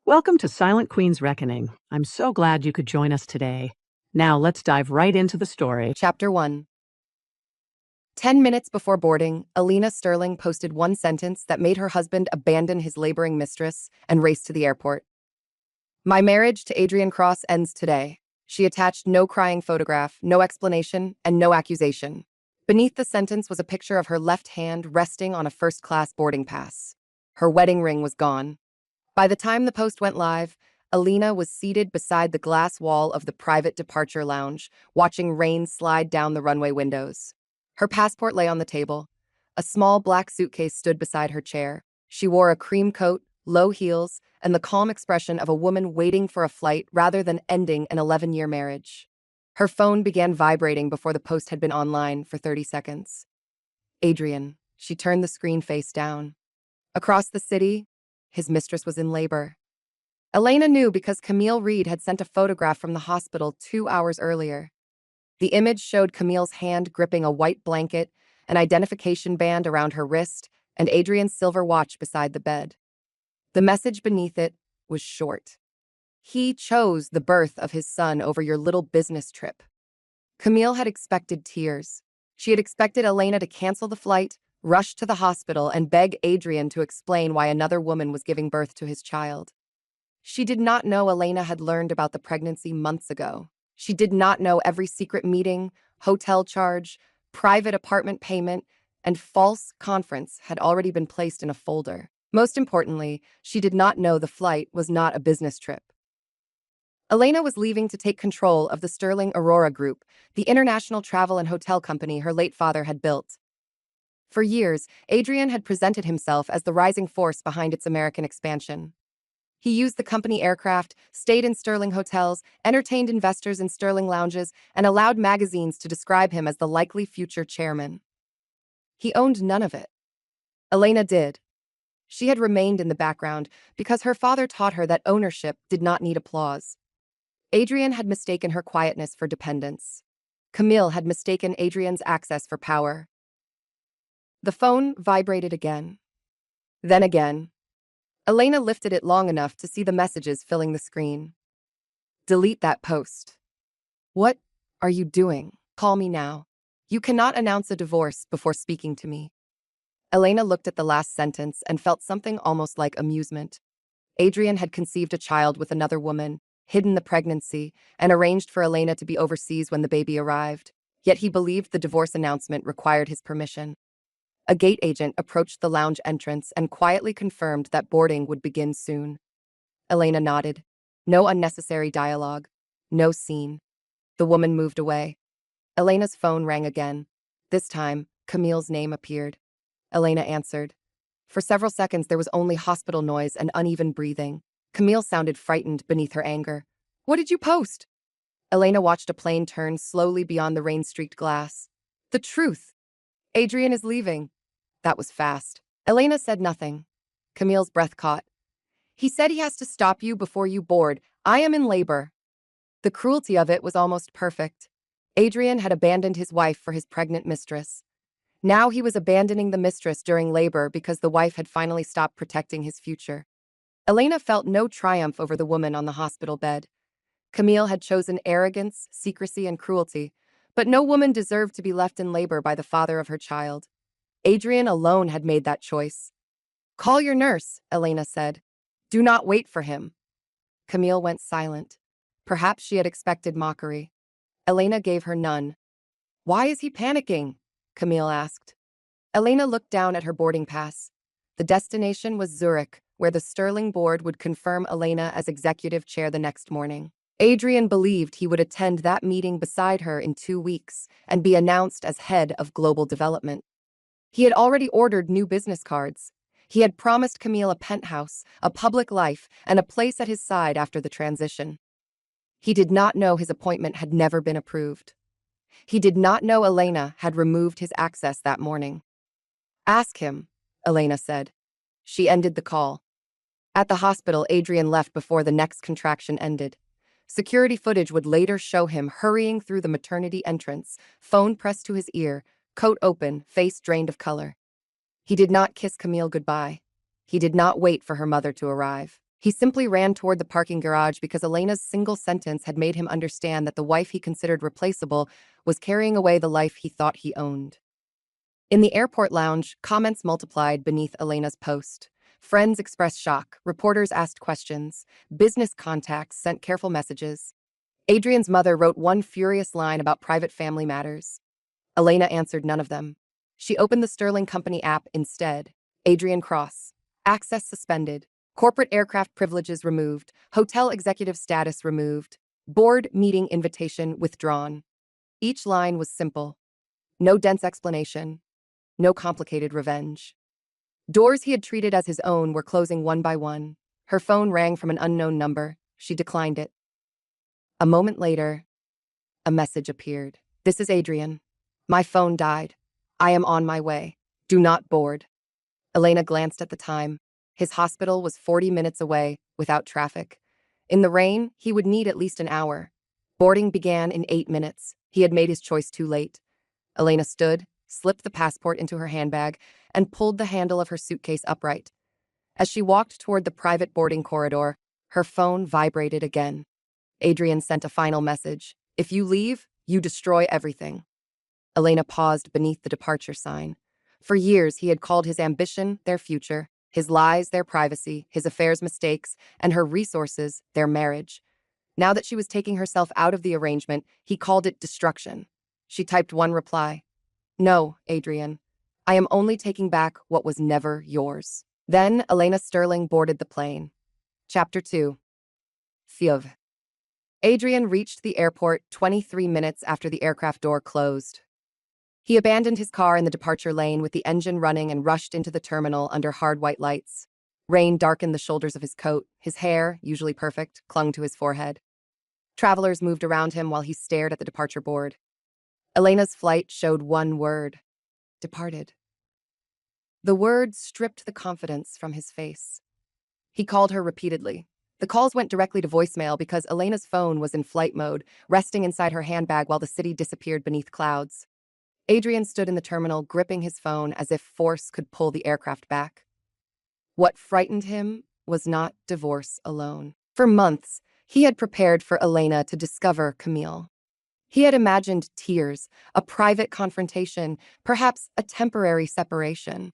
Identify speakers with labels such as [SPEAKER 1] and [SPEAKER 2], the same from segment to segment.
[SPEAKER 1] Welcome to Silent Queen's Reckoning. I'm so glad you could join us today. Now let's dive right into the story.
[SPEAKER 2] Chapter 1. 10 minutes before boarding, Alina Sterling posted one sentence that made her husband abandon his laboring mistress and race to the airport. My marriage to Adrian Cross ends today. She attached no crying photograph, no explanation, and no accusation. Beneath the sentence was a picture of her left hand resting on a first-class boarding pass. Her wedding ring was gone. By the time the post went live, Alina was seated beside the glass wall of the private departure lounge, watching rain slide down the runway windows. Her passport lay on the table. A small black suitcase stood beside her chair. She wore a cream coat, low heels, and the calm expression of a woman waiting for a flight rather than ending an 11-year marriage. Her phone began vibrating before the post had been online for 30 seconds. Adrian. She turned the screen face down. Across the city, his mistress was in labor. Elena knew because Camille Reed had sent a photograph from the hospital 2 hours earlier. The image showed Camille's hand gripping a white blanket, an identification band around her wrist, and Adrian's silver watch beside the bed. The message beneath it was short. He chose the birth of his son over your little business trip. Camille had expected tears. She had expected Elena to cancel the flight, rush to the hospital, and beg Adrian to explain why another woman was giving birth to his child. She did not know Elena had learned about the pregnancy months ago. She did not know every secret meeting, hotel charge, private apartment payment, and false conference had already been placed in a folder. Most importantly, she did not know the flight was not a business trip. Elena was leaving to take control of the Sterling Aurora Group, the international travel and hotel company her late father had built. For years, Adrian had presented himself as the rising force behind its American expansion. He used the company aircraft, stayed in Sterling hotels, entertained investors in Sterling lounges, and allowed magazines to describe him as the likely future chairman. He owned none of it. Elena did. She had remained in the background because her father taught her that ownership did not need applause. Adrian had mistaken her quietness for dependence. Camille had mistaken Adrian's access for power. The phone vibrated again. Then again. Elena lifted it long enough to see the messages filling the screen. Delete that post. What are you doing? Call me now. You cannot announce a divorce before speaking to me. Elena looked at the last sentence and felt something almost like amusement. Adrian had conceived a child with another woman, hidden the pregnancy, and arranged for Elena to be overseas when the baby arrived. Yet he believed the divorce announcement required his permission. A gate agent approached the lounge entrance and quietly confirmed that boarding would begin soon. Elena nodded. No unnecessary dialogue. No scene. The woman moved away. Elena's phone rang again. This time, Camille's name appeared. Elena answered. For several seconds, there was only hospital noise and uneven breathing. Camille sounded frightened beneath her anger. What did you post? Elena watched a plane turn slowly beyond the rain-streaked glass. The truth. Adrian is leaving. That was fast. Elena said nothing. Camille's breath caught. He said he has to stop you before you board. I am in labor. The cruelty of it was almost perfect. Adrian had abandoned his wife for his pregnant mistress. Now he was abandoning the mistress during labor because the wife had finally stopped protecting his future. Elena felt no triumph over the woman on the hospital bed. Camille had chosen arrogance, secrecy, and cruelty, but no woman deserved to be left in labor by the father of her child. Adrian alone had made that choice. Call your nurse, Elena said. Do not wait for him. Camille went silent. Perhaps she had expected mockery. Elena gave her none. Why is he panicking? Camille asked. Elena looked down at her boarding pass. The destination was Zurich, where the Sterling board would confirm Elena as executive chair the next morning. Adrian believed he would attend that meeting beside her in 2 weeks and be announced as head of global development. He had already ordered new business cards. He had promised Camille a penthouse, a public life, and a place at his side after the transition. He did not know his appointment had never been approved. He did not know Elena had removed his access that morning. Ask him, Elena said. She ended the call. At the hospital, Adrian left before the next contraction ended. Security footage would later show him hurrying through the maternity entrance, phone pressed to his ear, coat open, face drained of color. He did not kiss Camille goodbye. He did not wait for her mother to arrive. He simply ran toward the parking garage because Elena's single sentence had made him understand that the wife he considered replaceable was carrying away the life he thought he owned. In the airport lounge, comments multiplied beneath Elena's post. Friends expressed shock, reporters asked questions, business contacts sent careful messages. Adrian's mother wrote one furious line about private family matters. Elena answered none of them. She opened the Sterling Company app instead. Adrian Cross. Access suspended. Corporate aircraft privileges removed. Hotel executive status removed. Board meeting invitation withdrawn. Each line was simple. No dense explanation. No complicated revenge. Doors he had treated as his own were closing one by one. Her phone rang from an unknown number. She declined it. A moment later, a message appeared. This is Adrian. My phone died. I am on my way. Do not board. Elena glanced at the time. His hospital was 40 minutes away, without traffic. In the rain, he would need at least an hour. Boarding began in 8 minutes. He had made his choice too late. Elena stood, slipped the passport into her handbag, and pulled the handle of her suitcase upright. As she walked toward the private boarding corridor, her phone vibrated again. Adrian sent a final message. If you leave, you destroy everything. Elena paused beneath the departure sign. For years, he had called his ambition their future, his lies their privacy, his affairs mistakes, and her resources their marriage. Now that she was taking herself out of the arrangement, he called it destruction. She typed one reply. No, Adrian. I am only taking back what was never yours. Then Elena Sterling boarded the plane. Chapter 2. Fiev. Adrian reached the airport 23 minutes after the aircraft door closed. He abandoned his car in the departure lane with the engine running and rushed into the terminal under hard white lights. Rain darkened the shoulders of his coat. His hair, usually perfect, clung to his forehead. Travelers moved around him while he stared at the departure board. Elena's flight showed one word. Departed. The word stripped the confidence from his face. He called her repeatedly. The calls went directly to voicemail because Elena's phone was in flight mode, resting inside her handbag while the city disappeared beneath clouds. Adrian stood in the terminal, gripping his phone as if force could pull the aircraft back. What frightened him was not divorce alone. For months, he had prepared for Elena to discover Camille. He had imagined tears, a private confrontation, perhaps a temporary separation.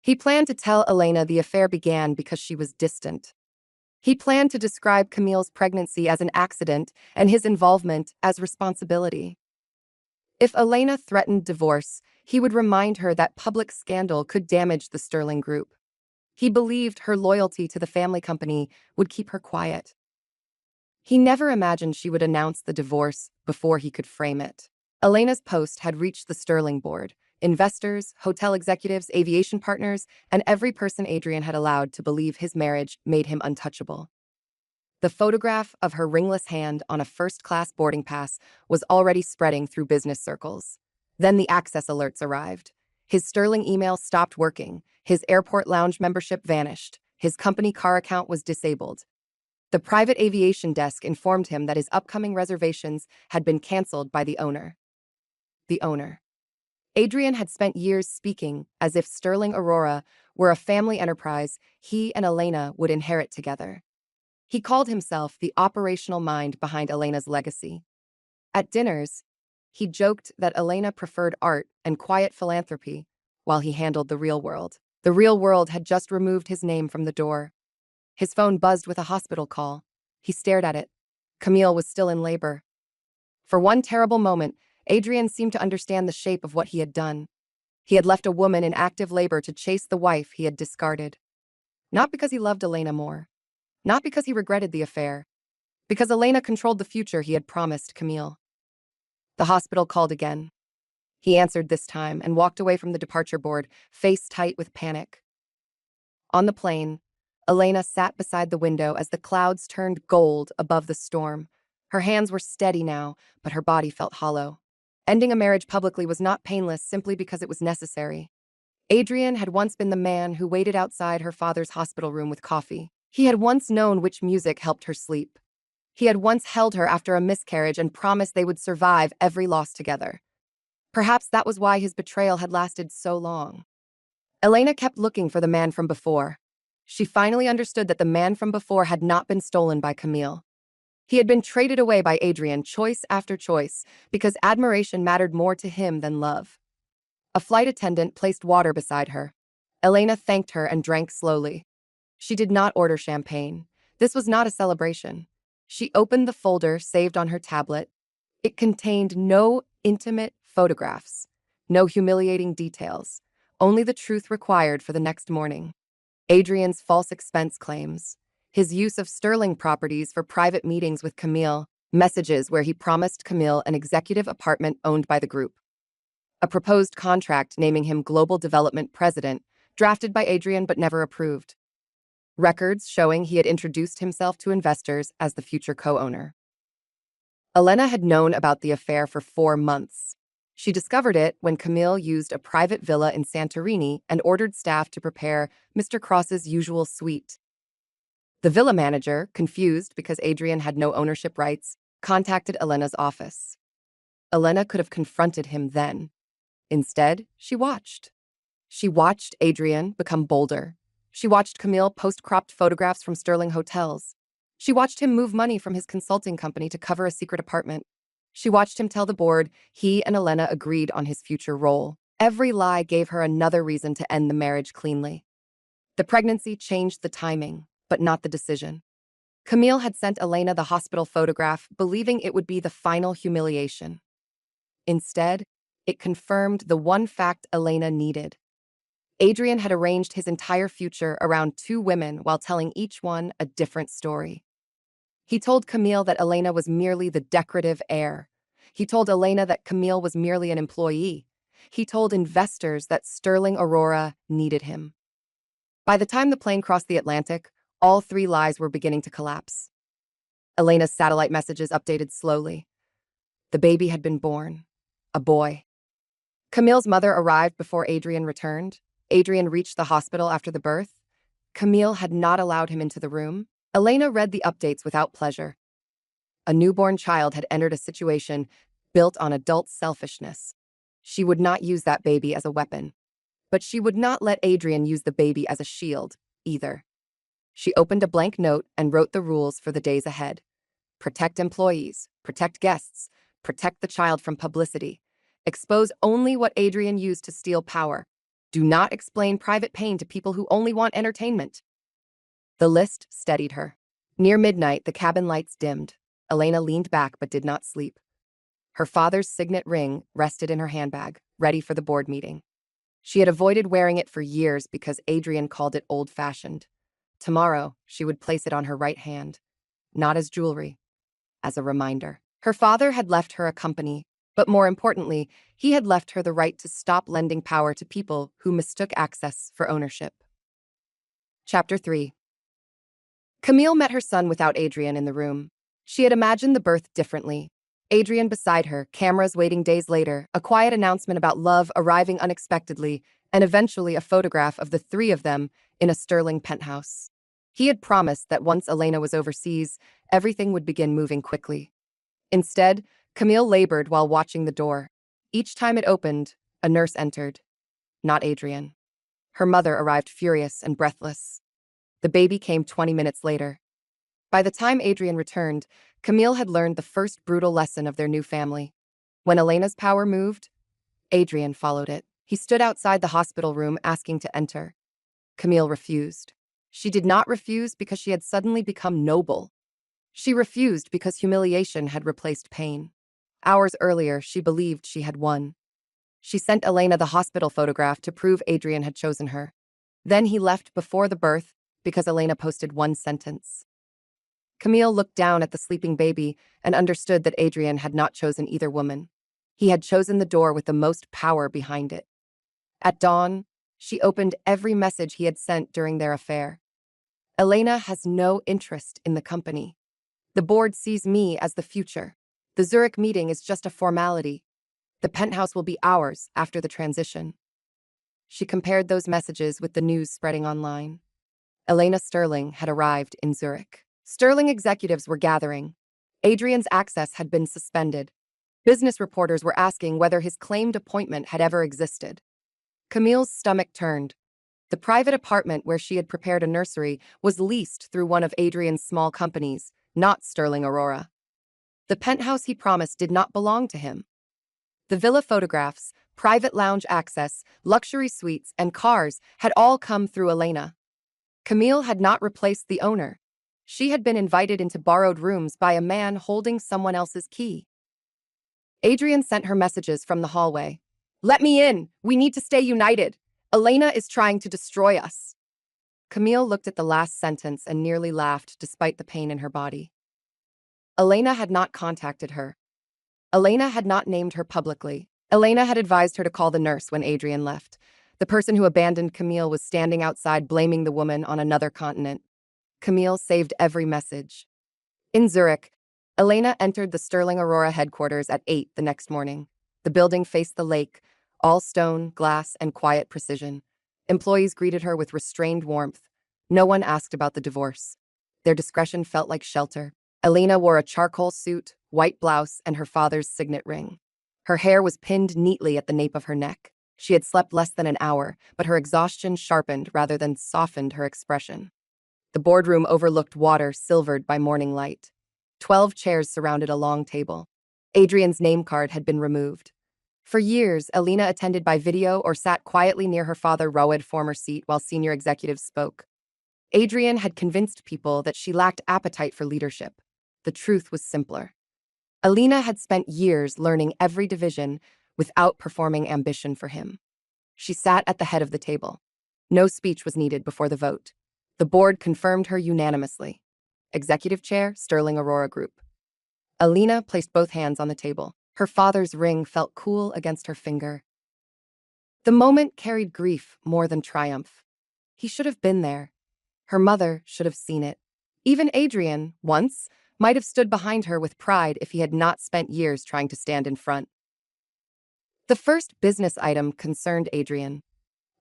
[SPEAKER 2] He planned to tell Elena the affair began because she was distant. He planned to describe Camille's pregnancy as an accident and his involvement as responsibility. If Elena threatened divorce, he would remind her that public scandal could damage the Sterling Group. He believed her loyalty to the family company would keep her quiet. He never imagined she would announce the divorce before he could frame it. Elena's post had reached the Sterling board, investors, hotel executives, aviation partners, and every person Adrian had allowed to believe his marriage made him untouchable. The photograph of her ringless hand on a first-class boarding pass was already spreading through business circles. Then the access alerts arrived. His Sterling email stopped working. His airport lounge membership vanished. His company car account was disabled. The private aviation desk informed him that his upcoming reservations had been canceled by the owner. The owner. Adrian had spent years speaking as if Sterling Aurora were a family enterprise he and Elena would inherit together. He called himself the operational mind behind Elena's legacy. At dinners, he joked that Elena preferred art and quiet philanthropy while he handled the real world. The real world had just removed his name from the door. His phone buzzed with a hospital call. He stared at it. Camille was still in labor. For one terrible moment, Adrian seemed to understand the shape of what he had done. He had left a woman in active labor to chase the wife he had discarded. Not because he loved Elena more. Not because he regretted the affair. Because Elena controlled the future he had promised Camille. The hospital called again. He answered this time and walked away from the departure board, face tight with panic. On the plane, Elena sat beside the window as the clouds turned gold above the storm. Her hands were steady now, but her body felt hollow. Ending a marriage publicly was not painless simply because it was necessary. Adrian had once been the man who waited outside her father's hospital room with coffee. He had once known which music helped her sleep. He had once held her after a miscarriage and promised they would survive every loss together. Perhaps that was why his betrayal had lasted so long. Elena kept looking for the man from before. She finally understood that the man from before had not been stolen by Camille. He had been traded away by Adrian choice after choice because admiration mattered more to him than love. A flight attendant placed water beside her. Elena thanked her and drank slowly. She did not order champagne. This was not a celebration. She opened the folder saved on her tablet. It contained no intimate photographs, no humiliating details, only the truth required for the next morning. Adrian's false expense claims, his use of Sterling properties for private meetings with Camille, messages where he promised Camille an executive apartment owned by the group, a proposed contract naming him Global Development President, drafted by Adrian but never approved, records showing he had introduced himself to investors as the future co-owner. Elena had known about the affair for 4 months. She discovered it when Camille used a private villa in Santorini and ordered staff to prepare Mr. Cross's usual suite. The villa manager, confused because Adrian had no ownership rights, contacted Elena's office. Elena could have confronted him then. Instead, she watched. She watched Adrian become bolder. She watched Camille post cropped photographs from Sterling hotels. She watched him move money from his consulting company to cover a secret apartment. She watched him tell the board he and Elena agreed on his future role. Every lie gave her another reason to end the marriage cleanly. The pregnancy changed the timing, but not the decision. Camille had sent Elena the hospital photograph, believing it would be the final humiliation. Instead, it confirmed the one fact Elena needed. Adrian had arranged his entire future around 2 women while telling each one a different story. He told Camille that Elena was merely the decorative heir. He told Elena that Camille was merely an employee. He told investors that Sterling Aurora needed him. By the time the plane crossed the Atlantic, all 3 lies were beginning to collapse. Elena's satellite messages updated slowly. The baby had been born. A boy. Camille's mother arrived before Adrian returned. Adrian reached the hospital after the birth. Camille had not allowed him into the room. Elena read the updates without pleasure. A newborn child had entered a situation built on adult selfishness. She would not use that baby as a weapon. But she would not let Adrian use the baby as a shield, either. She opened a blank note and wrote the rules for the days ahead. Protect employees, protect guests, protect the child from publicity. Expose only what Adrian used to steal power. Do not explain private pain to people who only want entertainment. The list steadied her. Near midnight, the cabin lights dimmed. Elena leaned back but did not sleep. Her father's signet ring rested in her handbag, ready for the board meeting. She had avoided wearing it for years because Adrian called it old-fashioned. Tomorrow, she would place it on her right hand, not as jewelry, as a reminder. Her father had left her a company, but more importantly, he had left her the right to stop lending power to people who mistook access for ownership. Chapter 3. Camille met her son without Adrian in the room. She had imagined the birth differently. Adrian beside her, cameras waiting days later, a quiet announcement about love arriving unexpectedly, and eventually a photograph of the 3 of them in a Sterling penthouse. He had promised that once Elena was overseas, everything would begin moving quickly. Instead, Camille labored while watching the door. Each time it opened, a nurse entered. Not Adrian. Her mother arrived furious and breathless. The baby came 20 minutes later. By the time Adrian returned, Camille had learned the first brutal lesson of their new family. When Elena's power moved, Adrian followed it. He stood outside the hospital room asking to enter. Camille refused. She did not refuse because she had suddenly become noble. She refused because humiliation had replaced pain. Hours earlier, she believed she had won. She sent Elena the hospital photograph to prove Adrian had chosen her. Then he left before the birth because Elena posted one sentence. Camille looked down at the sleeping baby and understood that Adrian had not chosen either woman. He had chosen the door with the most power behind it. At dawn, she opened every message he had sent during their affair. Elena has no interest in the company. The board sees me as the future. The Zurich meeting is just a formality. The penthouse will be ours after the transition. She compared those messages with the news spreading online. Elena Sterling had arrived in Zurich. Sterling executives were gathering. Adrian's access had been suspended. Business reporters were asking whether his claimed appointment had ever existed. Camille's stomach turned. The private apartment where she had prepared a nursery was leased through one of Adrian's small companies, not Sterling Aurora. The penthouse he promised did not belong to him. The villa photographs, private lounge access, luxury suites, and cars had all come through Elena. Camille had not replaced the owner. She had been invited into borrowed rooms by a man holding someone else's key. Adrian sent her messages from the hallway. "Let me in! We need to stay united! Elena is trying to destroy us." Camille looked at the last sentence and nearly laughed despite the pain in her body. Elena had not contacted her. Elena had not named her publicly. Elena had advised her to call the nurse when Adrian left. The person who abandoned Camille was standing outside blaming the woman on another continent. Camille saved every message. In Zurich, Elena entered the Sterling Aurora headquarters at 8 the next morning. The building faced the lake, all stone, glass, and quiet precision. Employees greeted her with restrained warmth. No one asked about the divorce. Their discretion felt like shelter. Elena wore a charcoal suit, white blouse, and her father's signet ring. Her hair was pinned neatly at the nape of her neck. She had slept less than an hour, but her exhaustion sharpened rather than softened her expression. The boardroom overlooked water silvered by morning light. 12 chairs surrounded a long table. Adrian's name card had been removed. For years, Elena attended by video or sat quietly near her father Roed's former seat while senior executives spoke. Adrian had convinced people that she lacked appetite for leadership. The truth was simpler. Elena had spent years learning every division without performing ambition for him. She sat at the head of the table. No speech was needed before the vote. The board confirmed her unanimously. Executive Chair, Sterling Aurora Group. Elena placed both hands on the table. Her father's ring felt cool against her finger. The moment carried grief more than triumph. He should have been there. Her mother should have seen it. Even Adrian, once, might have stood behind her with pride if he had not spent years trying to stand in front. The first business item concerned Adrian.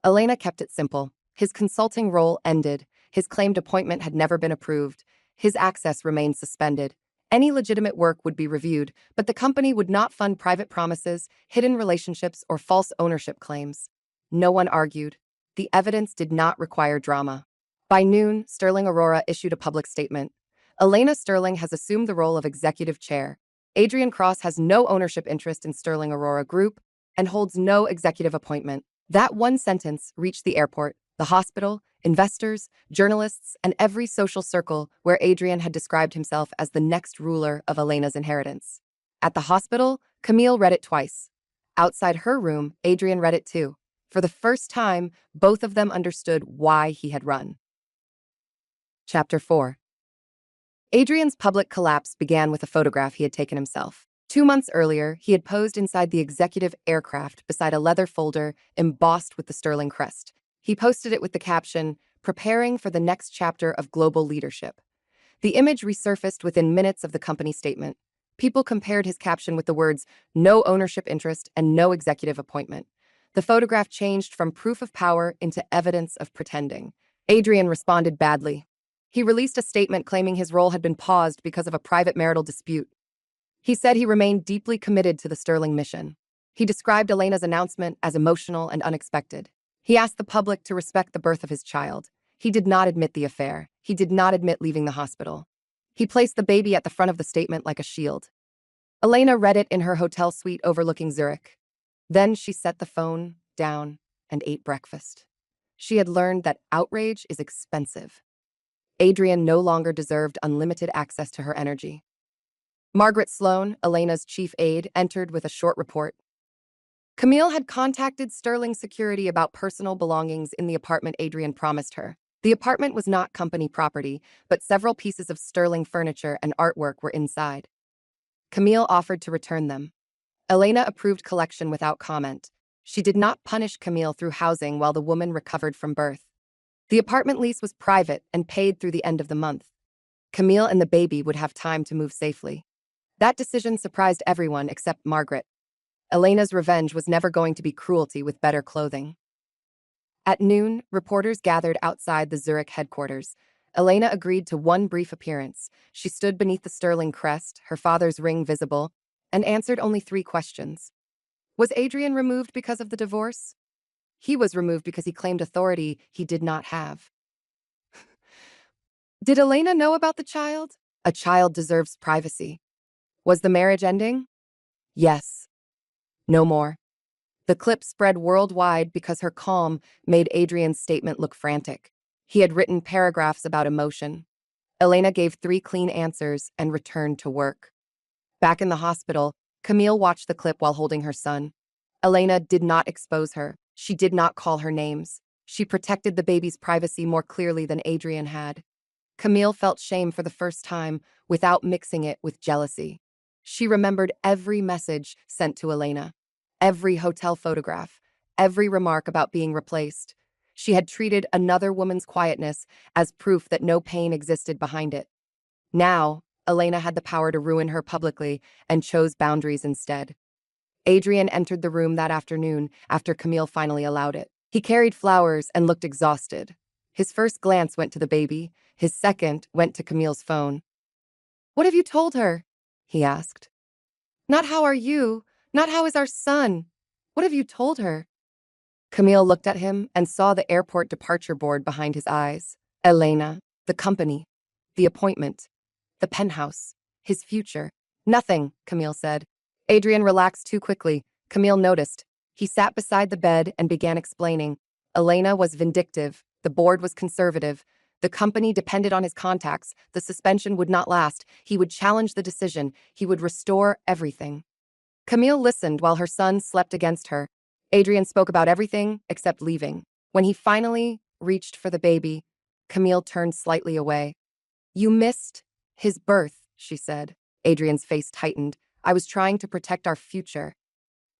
[SPEAKER 2] Elena kept it simple. His consulting role ended. His claimed appointment had never been approved. His access remained suspended. Any legitimate work would be reviewed, but the company would not fund private promises, hidden relationships, or false ownership claims. No one argued. The evidence did not require drama. By noon, Sterling Aurora issued a public statement. Elena Sterling has assumed the role of executive chair. Adrian Cross has no ownership interest in Sterling Aurora Group and holds no executive appointment. That one sentence reached the airport, the hospital, investors, journalists, and every social circle where Adrian had described himself as the next ruler of Elena's inheritance. At the hospital, Camille read it twice. Outside her room, Adrian read it too. For the first time, both of them understood why he had run. Chapter 4. Adrian's public collapse began with a photograph he had taken himself. 2 months earlier, he had posed inside the executive aircraft beside a leather folder embossed with the Sterling crest. He posted it with the caption, "Preparing for the next chapter of global leadership." The image resurfaced within minutes of the company statement. People compared his caption with the words, "No ownership interest and no executive appointment." The photograph changed from proof of power into evidence of pretending. Adrian responded badly. He released a statement claiming his role had been paused because of a private marital dispute. He said he remained deeply committed to the Sterling mission. He described Elena's announcement as emotional and unexpected. He asked the public to respect the birth of his child. He did not admit the affair. He did not admit leaving the hospital. He placed the baby at the front of the statement like a shield. Elena read it in her hotel suite overlooking Zurich. Then she set the phone down and ate breakfast. She had learned that outrage is expensive. Adrian no longer deserved unlimited access to her energy. Margaret Sloan, Elena's chief aide, entered with a short report. Camille had contacted Sterling Security about personal belongings in the apartment Adrian promised her. The apartment was not company property, but several pieces of Sterling furniture and artwork were inside. Camille offered to return them. Elena approved collection without comment. She did not punish Camille through housing while the woman recovered from birth. The apartment lease was private and paid through the end of the month. Camille and the baby would have time to move safely. That decision surprised everyone except Margaret. Elena's revenge was never going to be cruelty with better clothing. At noon, reporters gathered outside the Zurich headquarters. Elena agreed to one brief appearance. She stood beneath the Sterling crest, her father's ring visible, and answered only 3 questions. Was Adrian removed because of the divorce? He was removed because he claimed authority he did not have. Did Elena know about the child? A child deserves privacy. Was the marriage ending? Yes. No more. The clip spread worldwide because her calm made Adrian's statement look frantic. He had written paragraphs about emotion. Elena gave 3 clean answers and returned to work. Back in the hospital, Camille watched the clip while holding her son. Elena did not expose her. She did not call her names. She protected the baby's privacy more clearly than Adrian had. Camille felt shame for the first time without mixing it with jealousy. She remembered every message sent to Elena, every hotel photograph, every remark about being replaced. She had treated another woman's quietness as proof that no pain existed behind it. Now, Elena had the power to ruin her publicly and chose boundaries instead. Adrian entered the room that afternoon after Camille finally allowed it. He carried flowers and looked exhausted. His first glance went to the baby. His second went to Camille's phone. "What have you told her?" he asked. "Not how are you, not how is our son. What have you told her?" Camille looked at him and saw the airport departure board behind his eyes. Elena, the company, the appointment, the penthouse, his future. "Nothing," Camille said. Adrian relaxed too quickly. Camille noticed. He sat beside the bed and began explaining. Elena was vindictive. The board was conservative. The company depended on his contacts. The suspension would not last. He would challenge the decision. He would restore everything. Camille listened while her son slept against her. Adrian spoke about everything except leaving. When he finally reached for the baby, Camille turned slightly away. "You missed his birth," she said. Adrian's face tightened. "I was trying to protect our future."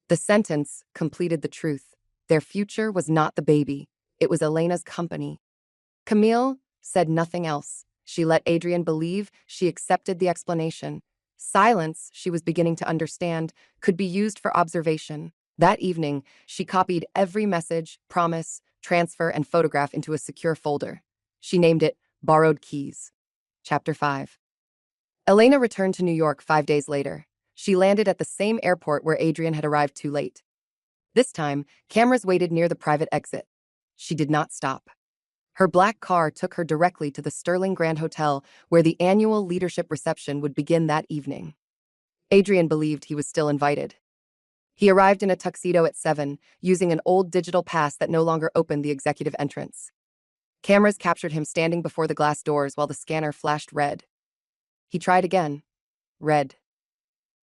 [SPEAKER 2] The sentence completed the truth. Their future was not the baby. It was Elena's company. Camille said nothing else. She let Adrian believe she accepted the explanation. Silence, she was beginning to understand, could be used for observation. That evening, she copied every message, promise, transfer, and photograph into a secure folder. She named it Borrowed Keys. Chapter 5. Elena returned to New York 5 days later. She landed at the same airport where Adrian had arrived too late. This time, cameras waited near the private exit. She did not stop. Her black car took her directly to the Sterling Grand Hotel, where the annual leadership reception would begin that evening. Adrian believed he was still invited. He arrived in a tuxedo at 7, using an old digital pass that no longer opened the executive entrance. Cameras captured him standing before the glass doors while the scanner flashed red. He tried again. Red.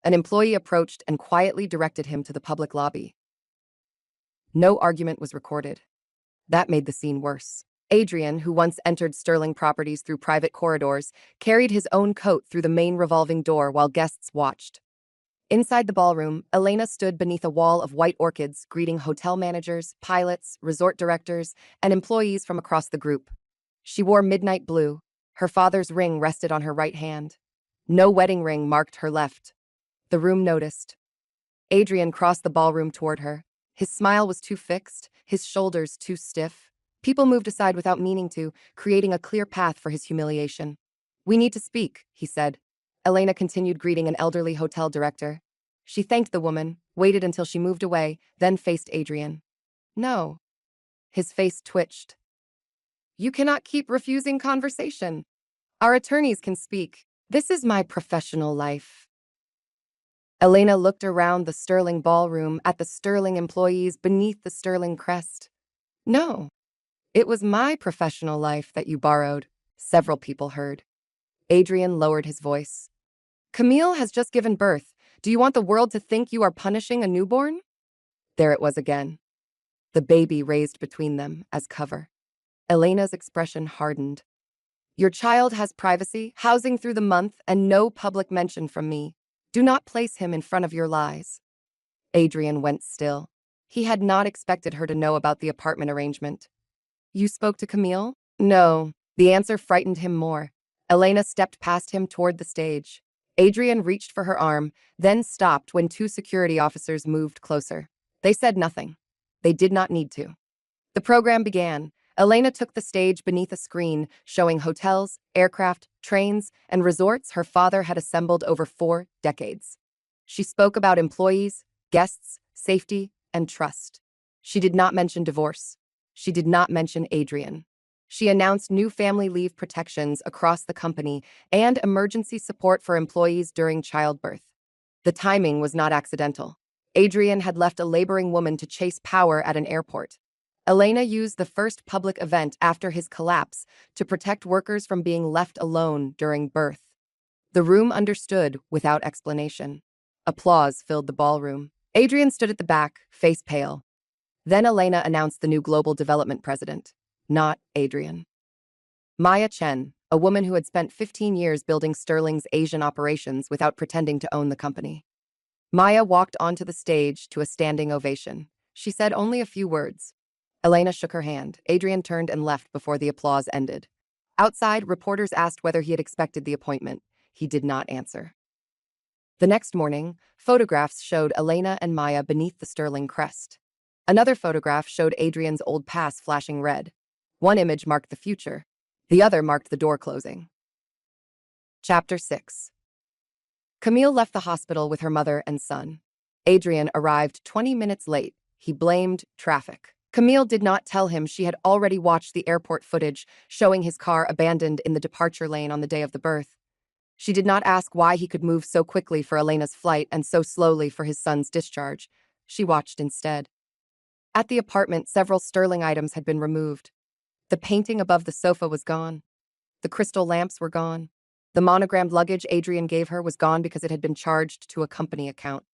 [SPEAKER 2] An employee approached and quietly directed him to the public lobby. No argument was recorded. That made the scene worse. Adrian, who once entered Sterling Properties through private corridors, carried his own coat through the main revolving door while guests watched. Inside the ballroom, Elena stood beneath a wall of white orchids, greeting hotel managers, pilots, resort directors, and employees from across the group. She wore midnight blue. Her father's ring rested on her right hand. No wedding ring marked her left. The room noticed. Adrian crossed the ballroom toward her. His smile was too fixed, his shoulders too stiff. People moved aside without meaning to, creating a clear path for his humiliation. "We need to speak," he said. Elena continued greeting an elderly hotel director. She thanked the woman, waited until she moved away, then faced Adrian. "No." His face twitched. "You cannot keep refusing conversation. Our attorneys can speak. This is my professional life." Elena looked around the Sterling ballroom at the Sterling employees beneath the Sterling crest. "No. It was my professional life that you borrowed," several people heard. Adrian lowered his voice. "Camille has just given birth. Do you want the world to think you are punishing a newborn?" There it was again. The baby raised between them as cover. Elena's expression hardened. "Your child has privacy, housing through the month, and no public mention from me. Do not place him in front of your lies." Adrian went still. He had not expected her to know about the apartment arrangement. "You spoke to Camille?" "No." The answer frightened him more. Elena stepped past him toward the stage. Adrian reached for her arm, then stopped when 2 security officers moved closer. They said nothing. They did not need to. The program began. Elena took the stage beneath a screen showing hotels, aircraft, trains, and resorts her father had assembled over 4 decades. She spoke about employees, guests, safety, and trust. She did not mention divorce. She did not mention Adrian. She announced new family leave protections across the company and emergency support for employees during childbirth. The timing was not accidental. Adrian had left a laboring woman to chase power at an airport. Elena used the first public event after his collapse to protect workers from being left alone during birth. The room understood without explanation. Applause filled the ballroom. Adrian stood at the back, face pale. Then Elena announced the new global development president, not Adrian. Maya Chen, a woman who had spent 15 years building Sterling's Asian operations without pretending to own the company. Maya walked onto the stage to a standing ovation. She said only a few words. Elena shook her hand. Adrian turned and left before the applause ended. Outside, reporters asked whether he had expected the appointment. He did not answer. The next morning, photographs showed Elena and Maya beneath the Sterling crest. Another photograph showed Adrian's old pass flashing red. One image marked the future. The other marked the door closing. Chapter 6. Camille left the hospital with her mother and son. Adrian arrived 20 minutes late. He blamed traffic. Camille did not tell him she had already watched the airport footage showing his car abandoned in the departure lane on the day of the birth. She did not ask why he could move so quickly for Elena's flight and so slowly for his son's discharge. She watched instead. At the apartment, several Sterling items had been removed. The painting above the sofa was gone. The crystal lamps were gone. The monogrammed luggage Adrian gave her was gone because it had been charged to a company account.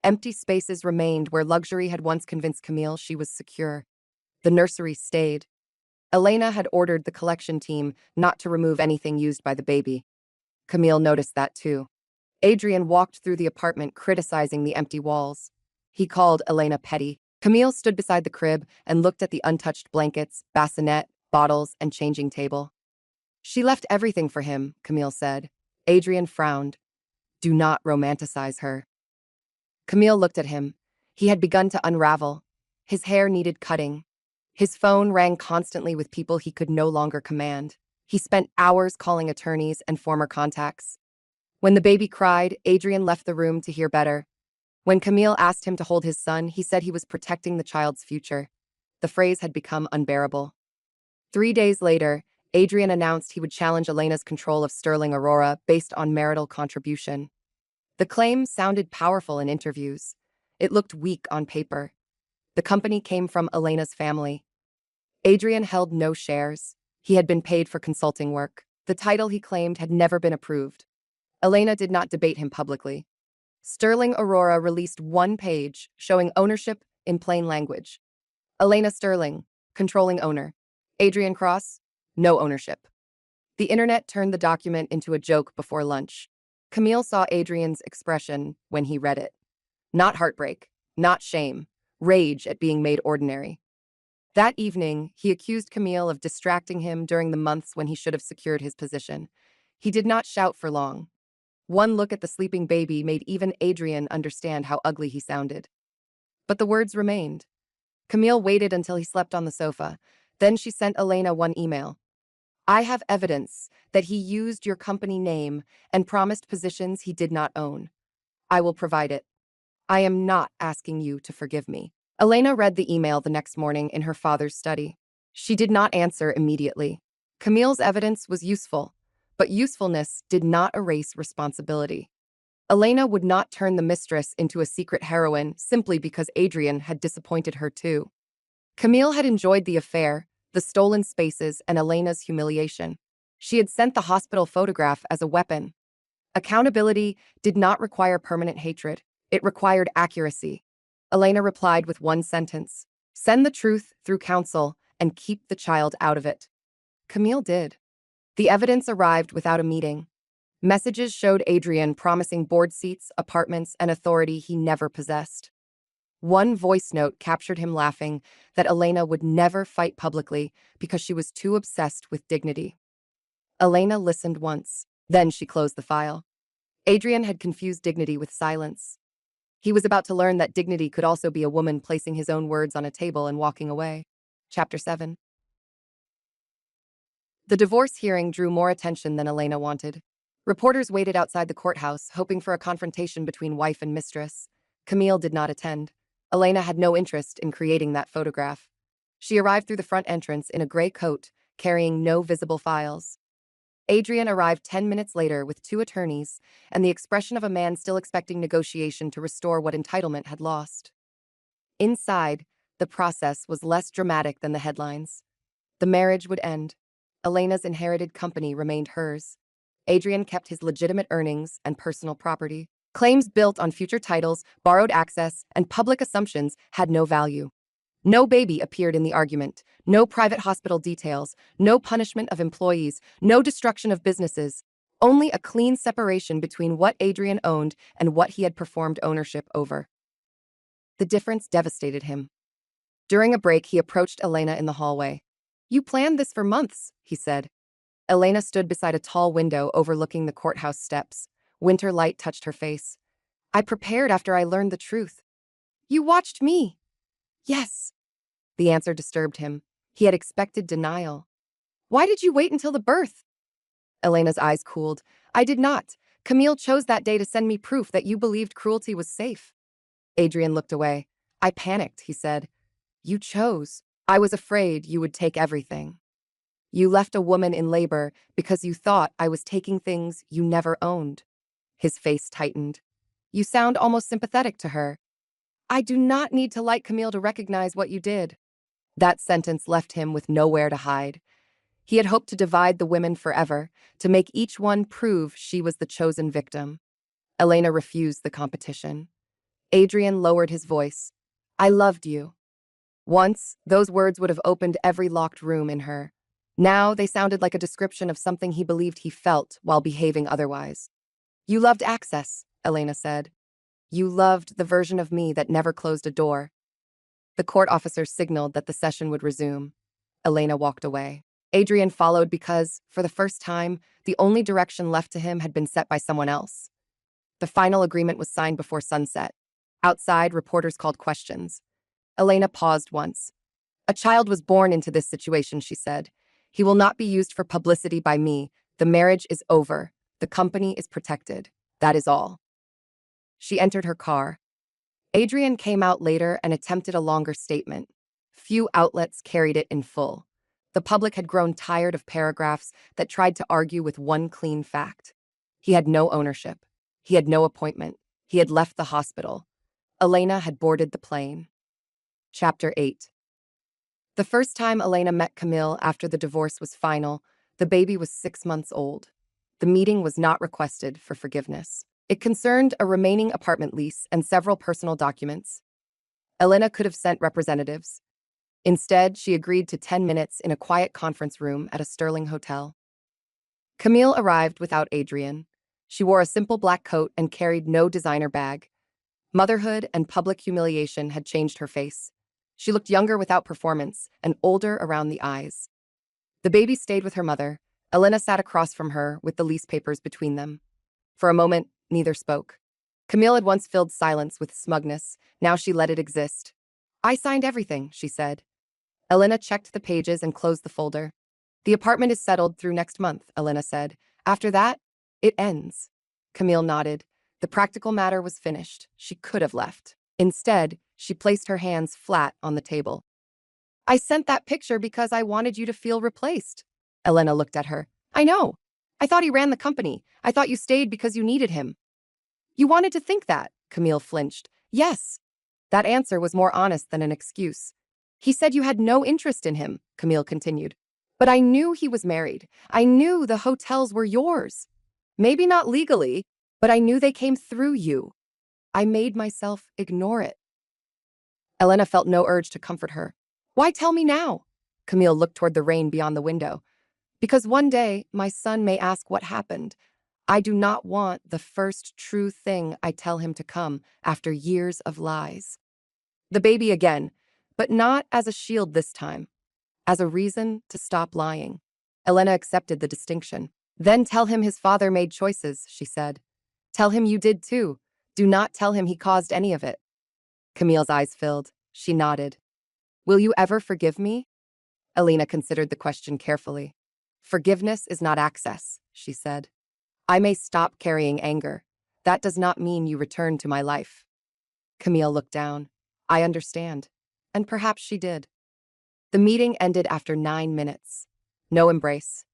[SPEAKER 2] Empty spaces remained where luxury had once convinced Camille she was secure. The nursery stayed. Elena had ordered the collection team not to remove anything used by the baby. Camille noticed that too. Adrian walked through the apartment criticizing the empty walls. He called Elena petty. Camille stood beside the crib and looked at the untouched blankets, bassinet, bottles, and changing table. She left everything for him, Camille said. Adrian frowned. Do not romanticize her. Camille looked at him. He had begun to unravel. His hair needed cutting. His phone rang constantly with people he could no longer command. He spent hours calling attorneys and former contacts. When the baby cried, Adrian left the room to hear better. When Camille asked him to hold his son, he said he was protecting the child's future. The phrase had become unbearable. 3 days later, Adrian announced he would challenge Elena's control of Sterling Aurora based on marital contribution. The claim sounded powerful in interviews. It looked weak on paper. The company came from Elena's family. Adrian held no shares. He had been paid for consulting work. The title he claimed had never been approved. Elena did not debate him publicly. Sterling Aurora released one page showing ownership in plain language. Elena Sterling, controlling owner. Adrian Cross, no ownership. The internet turned the document into a joke before lunch. Camille saw Adrian's expression when he read it. Not heartbreak, not shame, rage at being made ordinary. That evening, he accused Camille of distracting him during the months when he should have secured his position. He did not shout for long. One look at the sleeping baby made even Adrian understand how ugly he sounded. But the words remained. Camille waited until he slept on the sofa. Then she sent Elena one email. I have evidence that he used your company name and promised positions he did not own. I will provide it. I am not asking you to forgive me. Elena read the email the next morning in her father's study. She did not answer immediately. Camille's evidence was useful, but usefulness did not erase responsibility. Elena would not turn the mistress into a secret heroine simply because Adrian had disappointed her too. Camille had enjoyed the affair, the stolen spaces, and Elena's humiliation. She had sent the hospital photograph as a weapon. Accountability did not require permanent hatred. It required accuracy. Elena replied with one sentence. Send the truth through counsel and keep the child out of it. Camille did. The evidence arrived without a meeting. Messages showed Adrian promising board seats, apartments, and authority he never possessed. One voice note captured him laughing that Elena would never fight publicly because she was too obsessed with dignity. Elena listened once. Then she closed the file. Adrian had confused dignity with silence. He was about to learn that dignity could also be a woman placing his own words on a table and walking away. Chapter 7. The divorce hearing drew more attention than Elena wanted. Reporters waited outside the courthouse, hoping for a confrontation between wife and mistress. Camille did not attend. Elena had no interest in creating that photograph. She arrived through the front entrance in a gray coat, carrying no visible files. Adrian arrived 10 minutes later with two attorneys and the expression of a man still expecting negotiation to restore what entitlement had lost. Inside, the process was less dramatic than the headlines. The marriage would end. Elena's inherited company remained hers. Adrian kept his legitimate earnings and personal property. Claims built on future titles, borrowed access, and public assumptions had no value. No baby appeared in the argument, no private hospital details, no punishment of employees, no destruction of businesses, only a clean separation between what Adrian owned and what he had performed ownership over. The difference devastated him. During a break, he approached Elena in the hallway. "You planned this for months," he said. Elena stood beside a tall window overlooking the courthouse steps. Winter light touched her face. "I prepared after I learned the truth." "You watched me." "Yes." The answer disturbed him. He had expected denial. "Why did you wait until the birth?" Elena's eyes cooled. "I did not. Camille chose that day to send me proof that you believed cruelty was safe." Adrian looked away. "I panicked," he said. "You chose. I was afraid you would take everything. You left a woman in labor because you thought I was taking things you never owned." His face tightened. "You sound almost sympathetic to her." "I do not need to like Camille to recognize what you did." That sentence left him with nowhere to hide. He had hoped to divide the women forever, to make each one prove she was the chosen victim. Elena refused the competition. Adrian lowered his voice. "I loved you." Once, those words would have opened every locked room in her. Now, they sounded like a description of something he believed he felt while behaving otherwise. "You loved access," Elena said. "You loved the version of me that never closed a door." The court officer signaled that the session would resume. Elena walked away. Adrian followed because, for the first time, the only direction left to him had been set by someone else. The final agreement was signed before sunset. Outside, reporters called questions. Elena paused once. "A child was born into this situation," she said. "He will not be used for publicity by me. The marriage is over. The company is protected. That is all." She entered her car. Adrian came out later and attempted a longer statement. Few outlets carried it in full. The public had grown tired of paragraphs that tried to argue with one clean fact. He had no ownership. He had no appointment. He had left the hospital. Elena had boarded the plane. Chapter 8. The first time Elena met Camille after the divorce was final, the baby was 6 months old. The meeting was not requested for forgiveness. It concerned a remaining apartment lease and several personal documents. Elena could have sent representatives. Instead, she agreed to 10 minutes in a quiet conference room at a Sterling hotel. Camille arrived without Adrian. She wore a simple black coat and carried no designer bag. Motherhood and public humiliation had changed her face. She looked younger without performance and older around the eyes. The baby stayed with her mother. Elena sat across from her with the lease papers between them. For a moment, neither spoke. Camille had once filled silence with smugness. Now she let it exist. "I signed everything," she said. Elena checked the pages and closed the folder. "The apartment is settled through next month," Elena said. "After that, it ends." Camille nodded. The practical matter was finished. She could have left. Instead, she placed her hands flat on the table. "I sent that picture because I wanted you to feel replaced." Elena looked at her. "I know. I thought he ran the company. I thought you stayed because you needed him." "You wanted to think that," Camille flinched. "Yes." That answer was more honest than an excuse. "He said you had no interest in him," Camille continued. "But I knew he was married. I knew the hotels were yours. Maybe not legally, but I knew they came through you. I made myself ignore it." Elena felt no urge to comfort her. "Why tell me now?" Camille looked toward the rain beyond the window. "Because one day, my son may ask what happened. I do not want the first true thing I tell him to come after years of lies." The baby again, but not as a shield this time, as a reason to stop lying. Elena accepted the distinction. "Then tell him his father made choices," she said. "Tell him you did too. Do not tell him he caused any of it." Camille's eyes filled. She nodded. "Will you ever forgive me?" Elena considered the question carefully. "Forgiveness is not access," she said. "I may stop carrying anger. That does not mean you return to my life." Camille looked down. I understand. And perhaps she did. The meeting ended after 9 minutes. No embrace.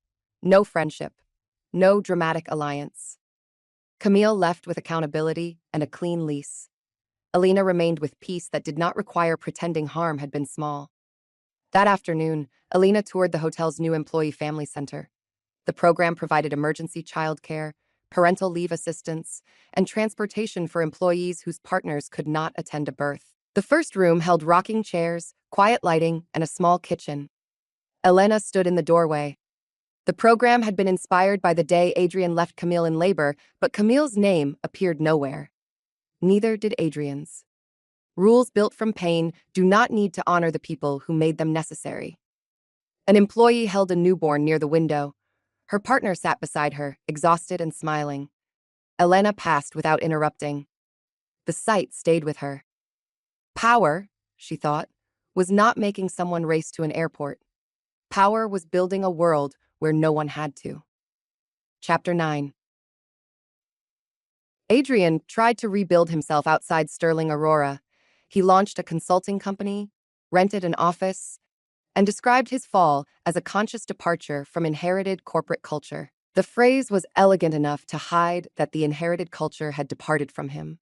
[SPEAKER 2] No friendship. No dramatic alliance. Camille left with accountability and a clean lease. Alina remained with peace that did not require pretending harm had been small. That afternoon, Alina toured the hotel's new employee family center. The program provided emergency childcare, parental leave assistance, and transportation for employees whose partners could not attend a birth. The first room held rocking chairs, quiet lighting, and a small kitchen. Elena stood in the doorway. The program had been inspired by the day Adrian left Camille in labor, but Camille's name appeared nowhere. Neither did Adrian's. Rules built from pain do not need to honor the people who made them necessary. An employee held a newborn near the window. Her partner sat beside her, exhausted and smiling. Elena passed without interrupting. The sight stayed with her. Power, she thought, was not making someone race to an airport. Power was building a world where no one had to. Chapter 9. Adrian tried to rebuild himself outside Sterling Aurora. He launched a consulting company, rented an office, and described his fall as a conscious departure from inherited corporate culture. The phrase was elegant enough to hide that the inherited culture had departed from him.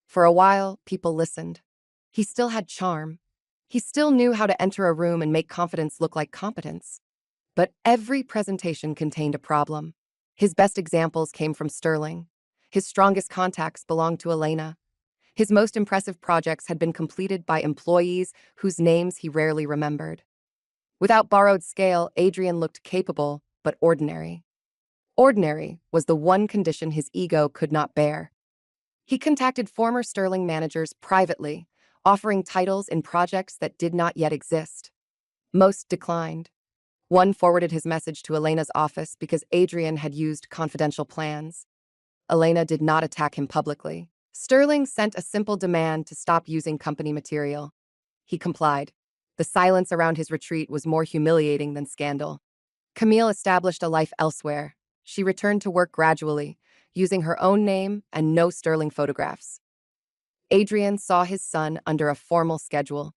[SPEAKER 2] For a while, people listened. He still had charm. He still knew how to enter a room and make confidence look like competence. But every presentation contained a problem. His best examples came from Sterling. His strongest contacts belonged to Elena. His most impressive projects had been completed by employees whose names he rarely remembered. Without borrowed scale, Adrian looked capable, but ordinary. Ordinary was the one condition his ego could not bear. He contacted former Sterling managers privately, offering titles in projects that did not yet exist. Most declined. One forwarded his message to Elena's office because Adrian had used confidential plans. Elena did not attack him publicly. Sterling sent a simple demand to stop using company material. He complied. The silence around his retreat was more humiliating than scandal. Camille established a life elsewhere. She returned to work gradually, using her own name and no Sterling photographs. Adrian saw his son under a formal schedule.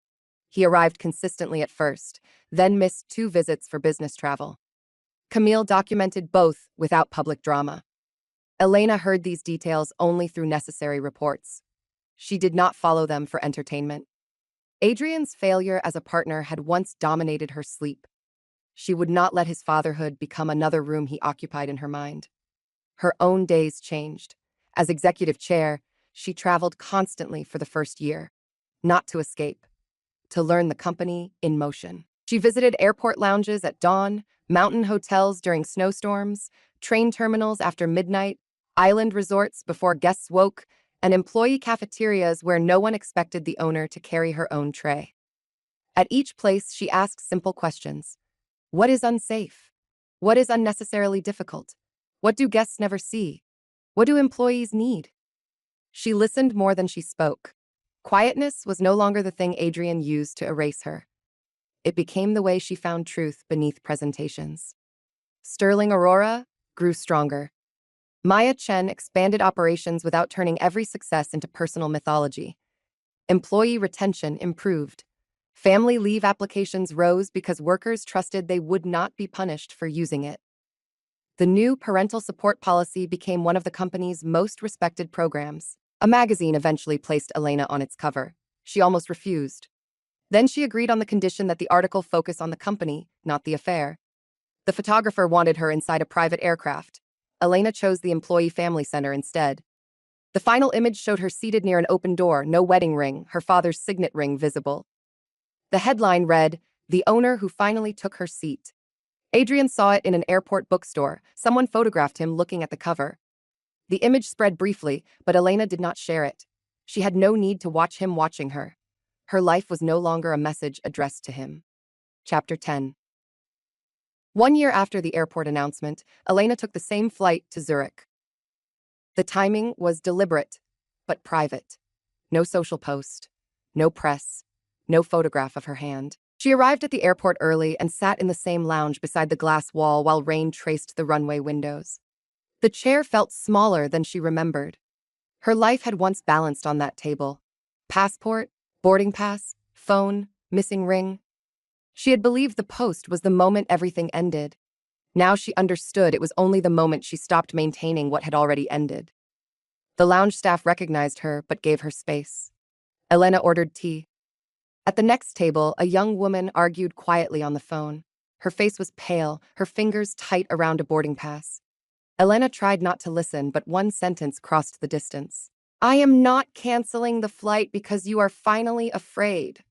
[SPEAKER 2] He arrived consistently at first, then missed 2 visits for business travel. Camille documented both without public drama. Elena heard these details only through necessary reports. She did not follow them for entertainment. Adrian's failure as a partner had once dominated her sleep. She would not let his fatherhood become another room he occupied in her mind. Her own days changed. As executive chair, she traveled constantly for the first year, not to escape, to learn the company in motion. She visited airport lounges at dawn, mountain hotels during snowstorms, train terminals after midnight, island resorts before guests woke, and employee cafeterias where no one expected the owner to carry her own tray. At each place, she asked simple questions. What is unsafe? What is unnecessarily difficult? What do guests never see? What do employees need? She listened more than she spoke. Quietness was no longer the thing Adrian used to erase her. It became the way she found truth beneath presentations. Sterling Aurora grew stronger. Maya Chen expanded operations without turning every success into personal mythology. Employee retention improved. Family leave applications rose because workers trusted they would not be punished for using it. The new parental support policy became one of the company's most respected programs. A magazine eventually placed Elena on its cover. She almost refused. Then she agreed on the condition that the article focus on the company, not the affair. The photographer wanted her inside a private aircraft. Elena chose the employee family center instead. The final image showed her seated near an open door, no wedding ring, her father's signet ring visible. The headline read, "The owner who finally took her seat." Adrian saw it in an airport bookstore. Someone photographed him looking at the cover. The image spread briefly, but Elena did not share it. She had no need to watch him watching her. Her life was no longer a message addressed to him. Chapter 10. 1 year after the airport announcement, Elena took the same flight to Zurich. The timing was deliberate, but private. No social post, no press, no photograph of her hand. She arrived at the airport early and sat in the same lounge beside the glass wall while rain traced the runway windows. The chair felt smaller than she remembered. Her life had once balanced on that table. Passport, Boarding pass, phone, missing ring. She had believed the post was the moment everything ended. Now she understood it was only the moment she stopped maintaining what had already ended. The lounge staff recognized her but gave her space. Elena ordered tea. At the next table, a young woman argued quietly on the phone. Her face was pale, her fingers tight around a boarding pass. Elena tried not to listen, but one sentence crossed the distance. "I am not canceling the flight because you are finally afraid."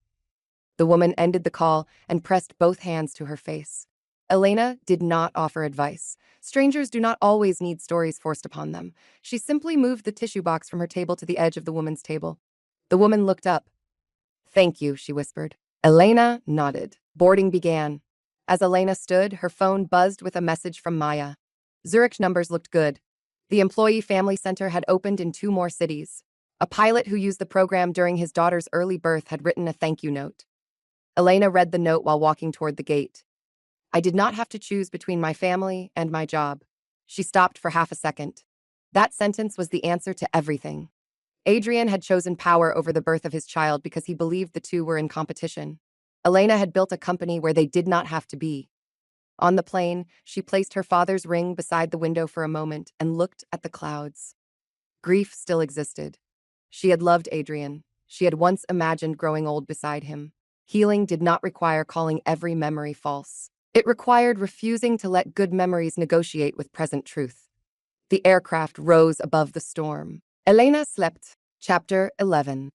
[SPEAKER 2] The woman ended the call and pressed both hands to her face. Elena did not offer advice. Strangers do not always need stories forced upon them. She simply moved the tissue box from her table to the edge of the woman's table. The woman looked up. "Thank you," she whispered. Elena nodded. Boarding began. As Elena stood, her phone buzzed with a message from Maya. Zurich numbers looked good. The Employee Family Center had opened in 2 more cities. A pilot who used the program during his daughter's early birth had written a thank you note. Elena read the note while walking toward the gate. "I did not have to choose between my family and my job." She stopped for half a second. That sentence was the answer to everything. Adrian had chosen power over the birth of his child because he believed the two were in competition. Elena had built a company where they did not have to be. On the plane, she placed her father's ring beside the window for a moment and looked at the clouds. Grief still existed. She had loved Adrian. She had once imagined growing old beside him. Healing did not require calling every memory false. It required refusing to let good memories negotiate with present truth. The aircraft rose above the storm. Elena slept. Chapter 11.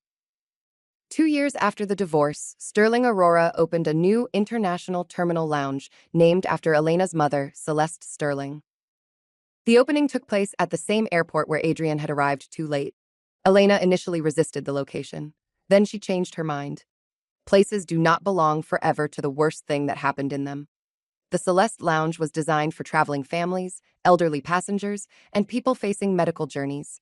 [SPEAKER 2] 2 years after the divorce, Sterling Aurora opened a new international terminal lounge named after Elena's mother, Celeste Sterling. The opening took place at the same airport where Adrian had arrived too late. Elena initially resisted the location. Then she changed her mind. Places do not belong forever to the worst thing that happened in them. The Celeste Lounge was designed for traveling families, elderly passengers, and people facing medical journeys.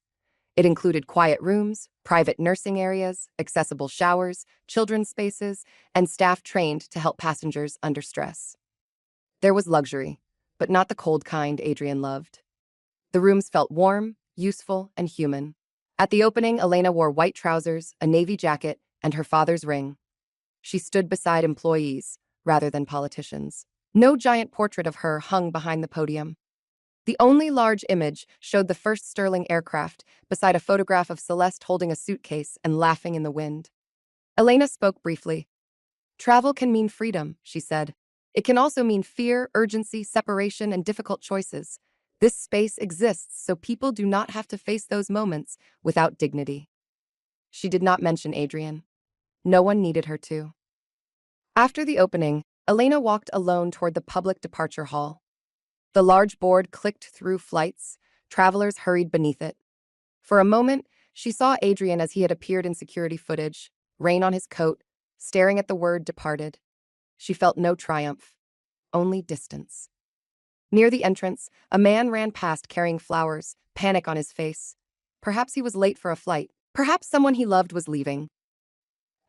[SPEAKER 2] It included quiet rooms, private nursing areas, accessible showers, children's spaces, and staff trained to help passengers under stress. There was luxury, but not the cold kind Adrian loved. The rooms felt warm, useful, and human. At the opening, Elena wore white trousers, a navy jacket, and her father's ring. She stood beside employees, rather than politicians. No giant portrait of her hung behind the podium. The only large image showed the first Sterling aircraft, beside a photograph of Celeste holding a suitcase and laughing in the wind. Elena spoke briefly. "Travel can mean freedom," she said. "It can also mean fear, urgency, separation, and difficult choices. This space exists so people do not have to face those moments without dignity." She did not mention Adrian. No one needed her to. After the opening, Elena walked alone toward the public departure hall. The large board clicked through flights. Travelers hurried beneath it. For a moment, she saw Adrian as he had appeared in security footage, rain on his coat, staring at the word departed. She felt no triumph, only distance. Near the entrance, a man ran past carrying flowers, panic on his face. Perhaps he was late for a flight. Perhaps someone he loved was leaving.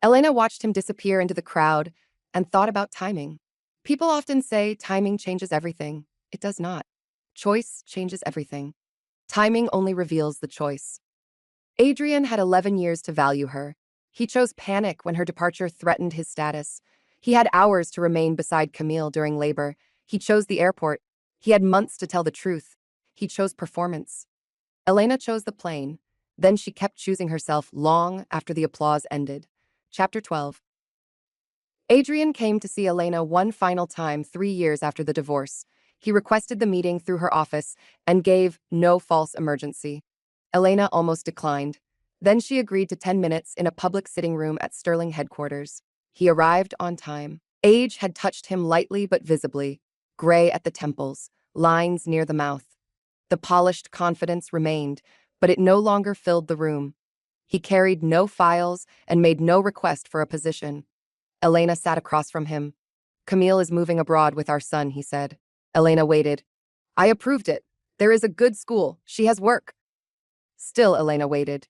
[SPEAKER 2] Elena watched him disappear into the crowd and thought about timing. People often say timing changes everything. It does not. Choice changes everything. Timing only reveals the choice. Adrian had 11 years to value her. He chose panic when her departure threatened his status. He had hours to remain beside Camille during labor. He chose the airport. He had months to tell the truth. He chose performance. Elena chose the plane. Then she kept choosing herself long after the applause ended. Chapter 12. Adrian came to see Elena one final time 3 years after the divorce. He requested the meeting through her office and gave no false emergency. Elena almost declined. Then she agreed to 10 minutes in a public sitting room at Sterling headquarters. He arrived on time. Age had touched him lightly but visibly, gray at the temples, lines near the mouth. The polished confidence remained, but it no longer filled the room. He carried no files and made no request for a position. Elena sat across from him. "Camille is moving abroad with our son," he said. Elena waited. "I approved it. There is a good school. She has work." Still, Elena waited.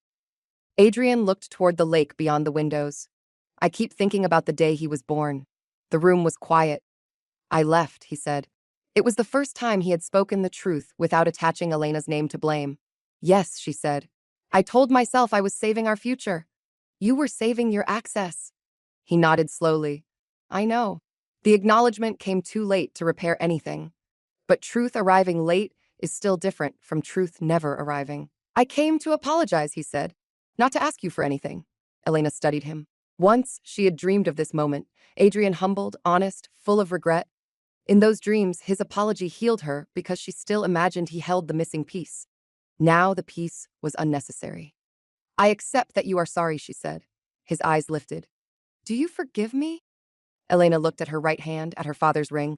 [SPEAKER 2] Adrian looked toward the lake beyond the windows. "I keep thinking about the day he was born." The room was quiet. "I left," he said. It was the first time he had spoken the truth without attaching Elena's name to blame. "Yes," she said. "I told myself I was saving our future." You were saving your access. He nodded slowly. I know. The acknowledgement came too late to repair anything. But truth arriving late is still different from truth never arriving. I came to apologize, he said. Not to ask you for anything. Elena studied him. Once she had dreamed of this moment. Adrian humbled, honest, full of regret. In those dreams, his apology healed her because she still imagined he held the missing piece. Now the piece was unnecessary. I accept that you are sorry, she said. His eyes lifted. Do you forgive me? Elena looked at her right hand, at her father's ring.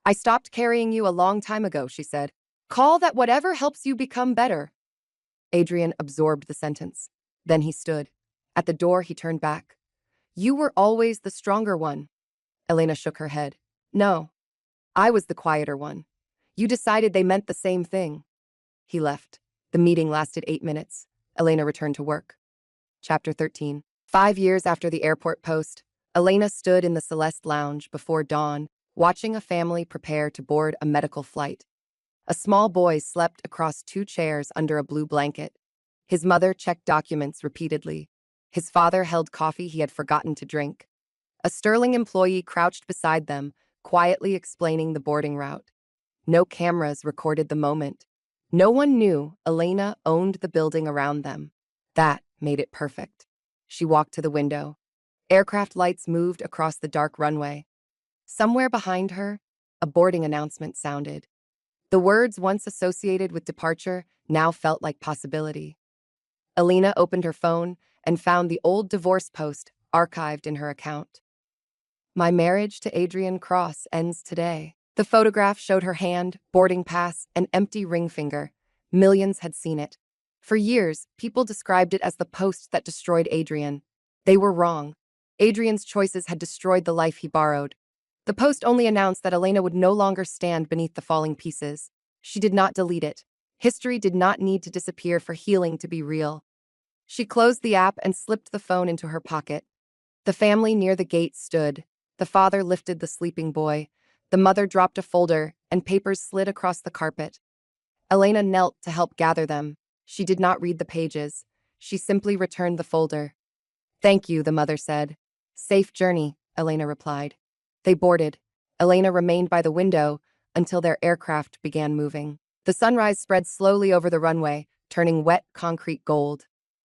[SPEAKER 2] I stopped carrying you a long time ago, she said. Call that whatever helps you become better. Adrian absorbed the sentence. Then he stood. At the door, he turned back. You were always the stronger one. Elena shook her head. No, I was the quieter one. You decided they meant the same thing. He left. The meeting lasted 8 minutes. Elena returned to work. Chapter 13. 5 years after the airport post, Elena stood in the Celeste Lounge before dawn, watching a family prepare to board a medical flight. A small boy slept across 2 chairs under a blue blanket. His mother checked documents repeatedly. His father held coffee he had forgotten to drink. A Sterling employee crouched beside them, quietly explaining the boarding route. No cameras recorded the moment. No one knew Elena owned the building around them. That made it perfect. She walked to the window. Aircraft lights moved across the dark runway. Somewhere behind her, a boarding announcement sounded. The words once associated with departure now felt like possibility. Elena opened her phone and found the old divorce post archived in her account. My marriage to Adrian Cross ends today. The photograph showed her hand, boarding pass, and empty ring finger. Millions had seen it. For years, people described it as the post that destroyed Adrian. They were wrong. Adrian's choices had destroyed the life he borrowed. The post only announced that Elena would no longer stand beneath the falling pieces. She did not delete it. History did not need to disappear for healing to be real. She closed the app and slipped the phone into her pocket. The family near the gate stood. The father lifted the sleeping boy. The mother dropped a folder, and papers slid across the carpet. Elena knelt to help gather them. She did not read the pages. She simply returned the folder. Thank you, the mother said. Safe journey, Elena replied. They boarded. Elena remained by the window until their aircraft began moving. The sunrise spread slowly over the runway, turning wet concrete gold.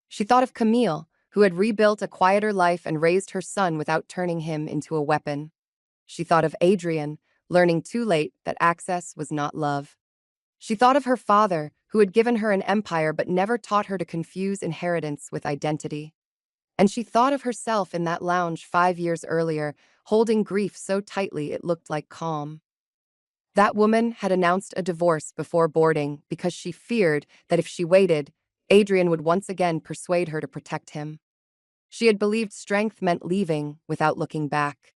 [SPEAKER 2] She thought of Camille, who had rebuilt a quieter life and raised her son without turning him into a weapon. She thought of Adrian, learning too late that access was not love. She thought of her father, who had given her an empire but never taught her to confuse inheritance with identity. And she thought of herself in that lounge 5 years earlier, holding grief so tightly it looked like calm. That woman had announced a divorce before boarding because she feared that if she waited, Adrian would once again persuade her to protect him. She had believed strength meant leaving without looking back.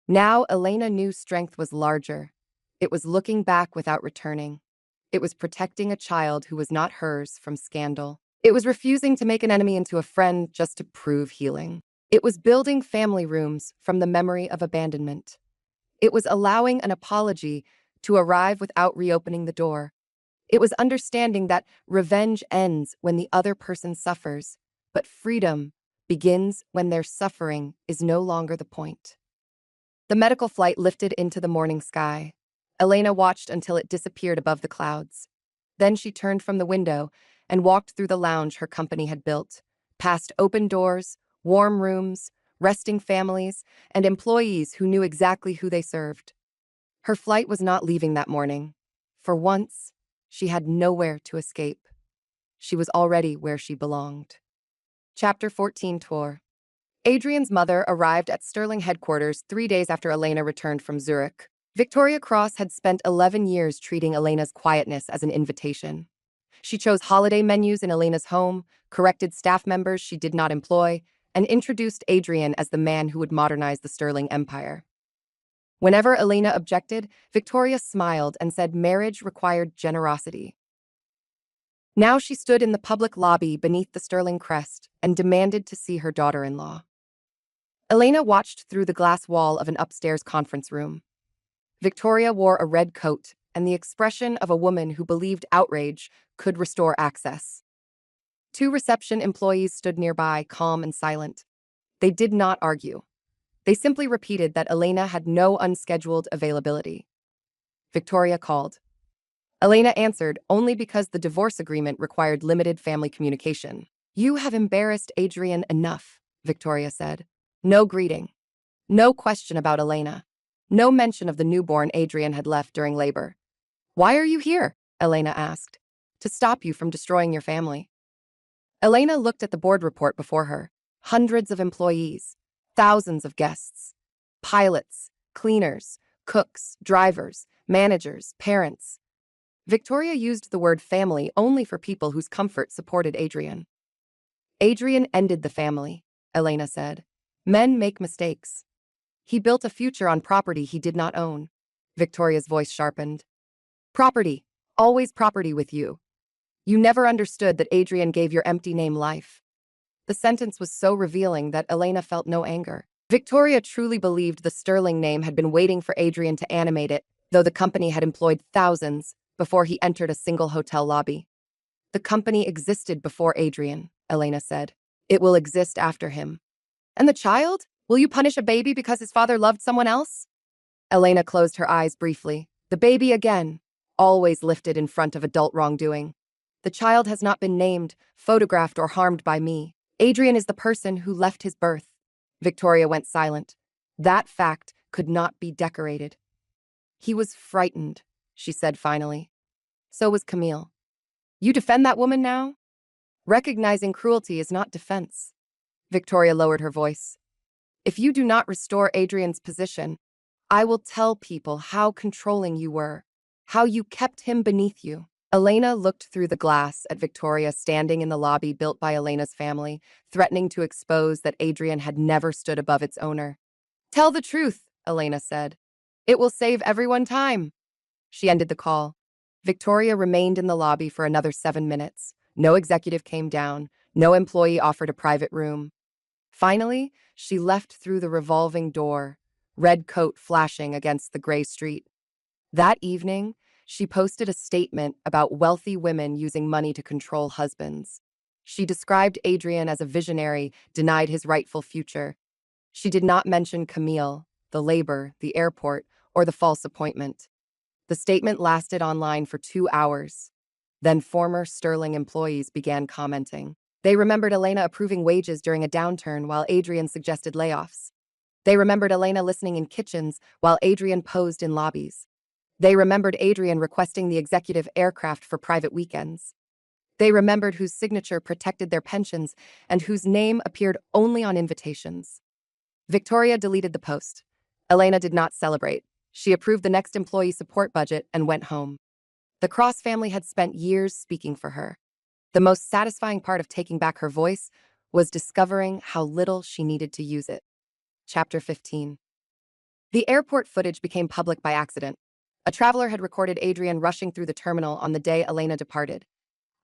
[SPEAKER 2] Now Elena knew strength was larger. It was looking back without returning. It was protecting a child who was not hers from scandal. It was refusing to make an enemy into a friend just to prove healing. It was building family rooms from the memory of abandonment. It was allowing an apology to arrive without reopening the door. It was understanding that revenge ends when the other person suffers, but freedom begins when their suffering is no longer the point. The medical flight lifted into the morning sky. Elena watched until it disappeared above the clouds. Then she turned from the window and walked through the lounge her company had built, past open doors, warm rooms, resting families, and employees who knew exactly who they served. Her flight was not leaving that morning. For once, she had nowhere to escape. She was already where she belonged. Chapter 14 Tour. Adrian's mother arrived at Sterling headquarters 3 days after Elena returned from Zurich. Victoria Cross had spent 11 years treating Elena's quietness as an invitation. She chose holiday menus in Elena's home, corrected staff members she did not employ, and introduced Adrian as the man who would modernize the Sterling Empire. Whenever Elena objected, Victoria smiled and said marriage required generosity. Now she stood in the public lobby beneath the Sterling crest and demanded to see her daughter-in-law. Elena watched through the glass wall of an upstairs conference room. Victoria wore a red coat and the expression of a woman who believed outrage could restore access. Two reception employees stood nearby, calm and silent. They did not argue. They simply repeated that Elena had no unscheduled availability. Victoria called. Elena answered only because the divorce agreement required limited family communication. "You have embarrassed Adrian enough," Victoria said. No greeting. No question about Elena. No mention of the newborn Adrian had left during labor. "Why are you here?" Elena asked. "To stop you from destroying your family." Elena looked at the board report before her. Hundreds of employees, thousands of guests, pilots, cleaners, cooks, drivers, managers, parents. Victoria used the word family only for people whose comfort supported Adrian. "Adrian ended the family," Elena said. "Men make mistakes. He built a future on property he did not own." Victoria's voice sharpened. "Property, always property with you. You never understood that Adrian gave your empty name life." The sentence was so revealing that Elena felt no anger. Victoria truly believed the Sterling name had been waiting for Adrian to animate it, though the company had employed thousands before he entered a single hotel lobby. "The company existed before Adrian," Elena said. "It will exist after him." "And the child? Will you punish a baby because his father loved someone else?" Elena closed her eyes briefly. The baby again, always lifted in front of adult wrongdoing. "The child has not been named, photographed, or harmed by me. Adrian is the person who left his birth." Victoria went silent. That fact could not be decorated. "He was frightened," she said finally. "So was Camille." "You defend that woman now?" "Recognizing cruelty is not defense." Victoria lowered her voice. "If you do not restore Adrian's position, I will tell people how controlling you were, how you kept him beneath you." Elena looked through the glass at Victoria standing in the lobby built by Elena's family, threatening to expose that Adrian had never stood above its owner. "Tell the truth," Elena said. "It will save everyone time." She ended the call. Victoria remained in the lobby for another 7 minutes. No executive came down. No employee offered a private room. Finally, she left through the revolving door, red coat flashing against the gray street. That evening, she posted a statement about wealthy women using money to control husbands. She described Adrian as a visionary, denied his rightful future. She did not mention Camille, the labor, the airport, or the false appointment. The statement lasted online for 2 hours. Then former Sterling employees began commenting. They remembered Elena approving wages during a downturn while Adrian suggested layoffs. They remembered Elena listening in kitchens while Adrian posed in lobbies. They remembered Adrian requesting the executive aircraft for private weekends. They remembered whose signature protected their pensions and whose name appeared only on invitations. Victoria deleted the post. Elena did not celebrate. She approved the next employee support budget and went home. The Cross family had spent years speaking for her. The most satisfying part of taking back her voice was discovering how little she needed to use it. Chapter 15. The airport footage became public by accident. A traveler had recorded Adrian rushing through the terminal on the day Elena departed.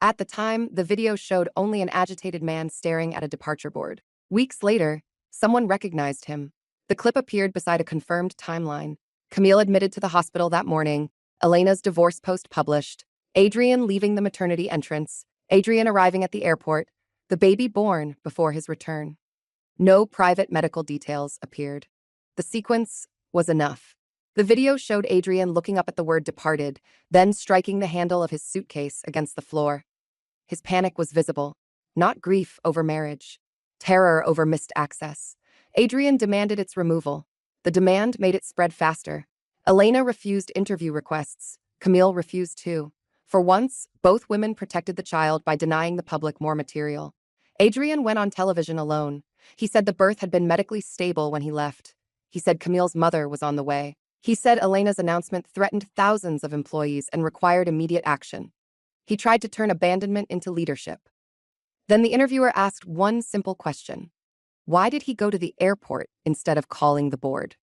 [SPEAKER 2] At the time, the video showed only an agitated man staring at a departure board. Weeks later, someone recognized him. The clip appeared beside a confirmed timeline. Camille admitted to the hospital that morning, Elena's divorce post published, Adrian leaving the maternity entrance, Adrian arriving at the airport, the baby born before his return. No private medical details appeared. The sequence was enough. The video showed Adrian looking up at the word departed, then striking the handle of his suitcase against the floor. His panic was visible. Not grief over marriage. Terror over missed access. Adrian demanded its removal. The demand made it spread faster. Elena refused interview requests. Camille refused too. For once, both women protected the child by denying the public more material. Adrian went on television alone. He said the birth had been medically stable when he left. He said Camille's mother was on the way. He said Elena's announcement threatened thousands of employees and required immediate action. He tried to turn abandonment into leadership. Then the interviewer asked one simple question. Why did he go to the airport instead of calling the board?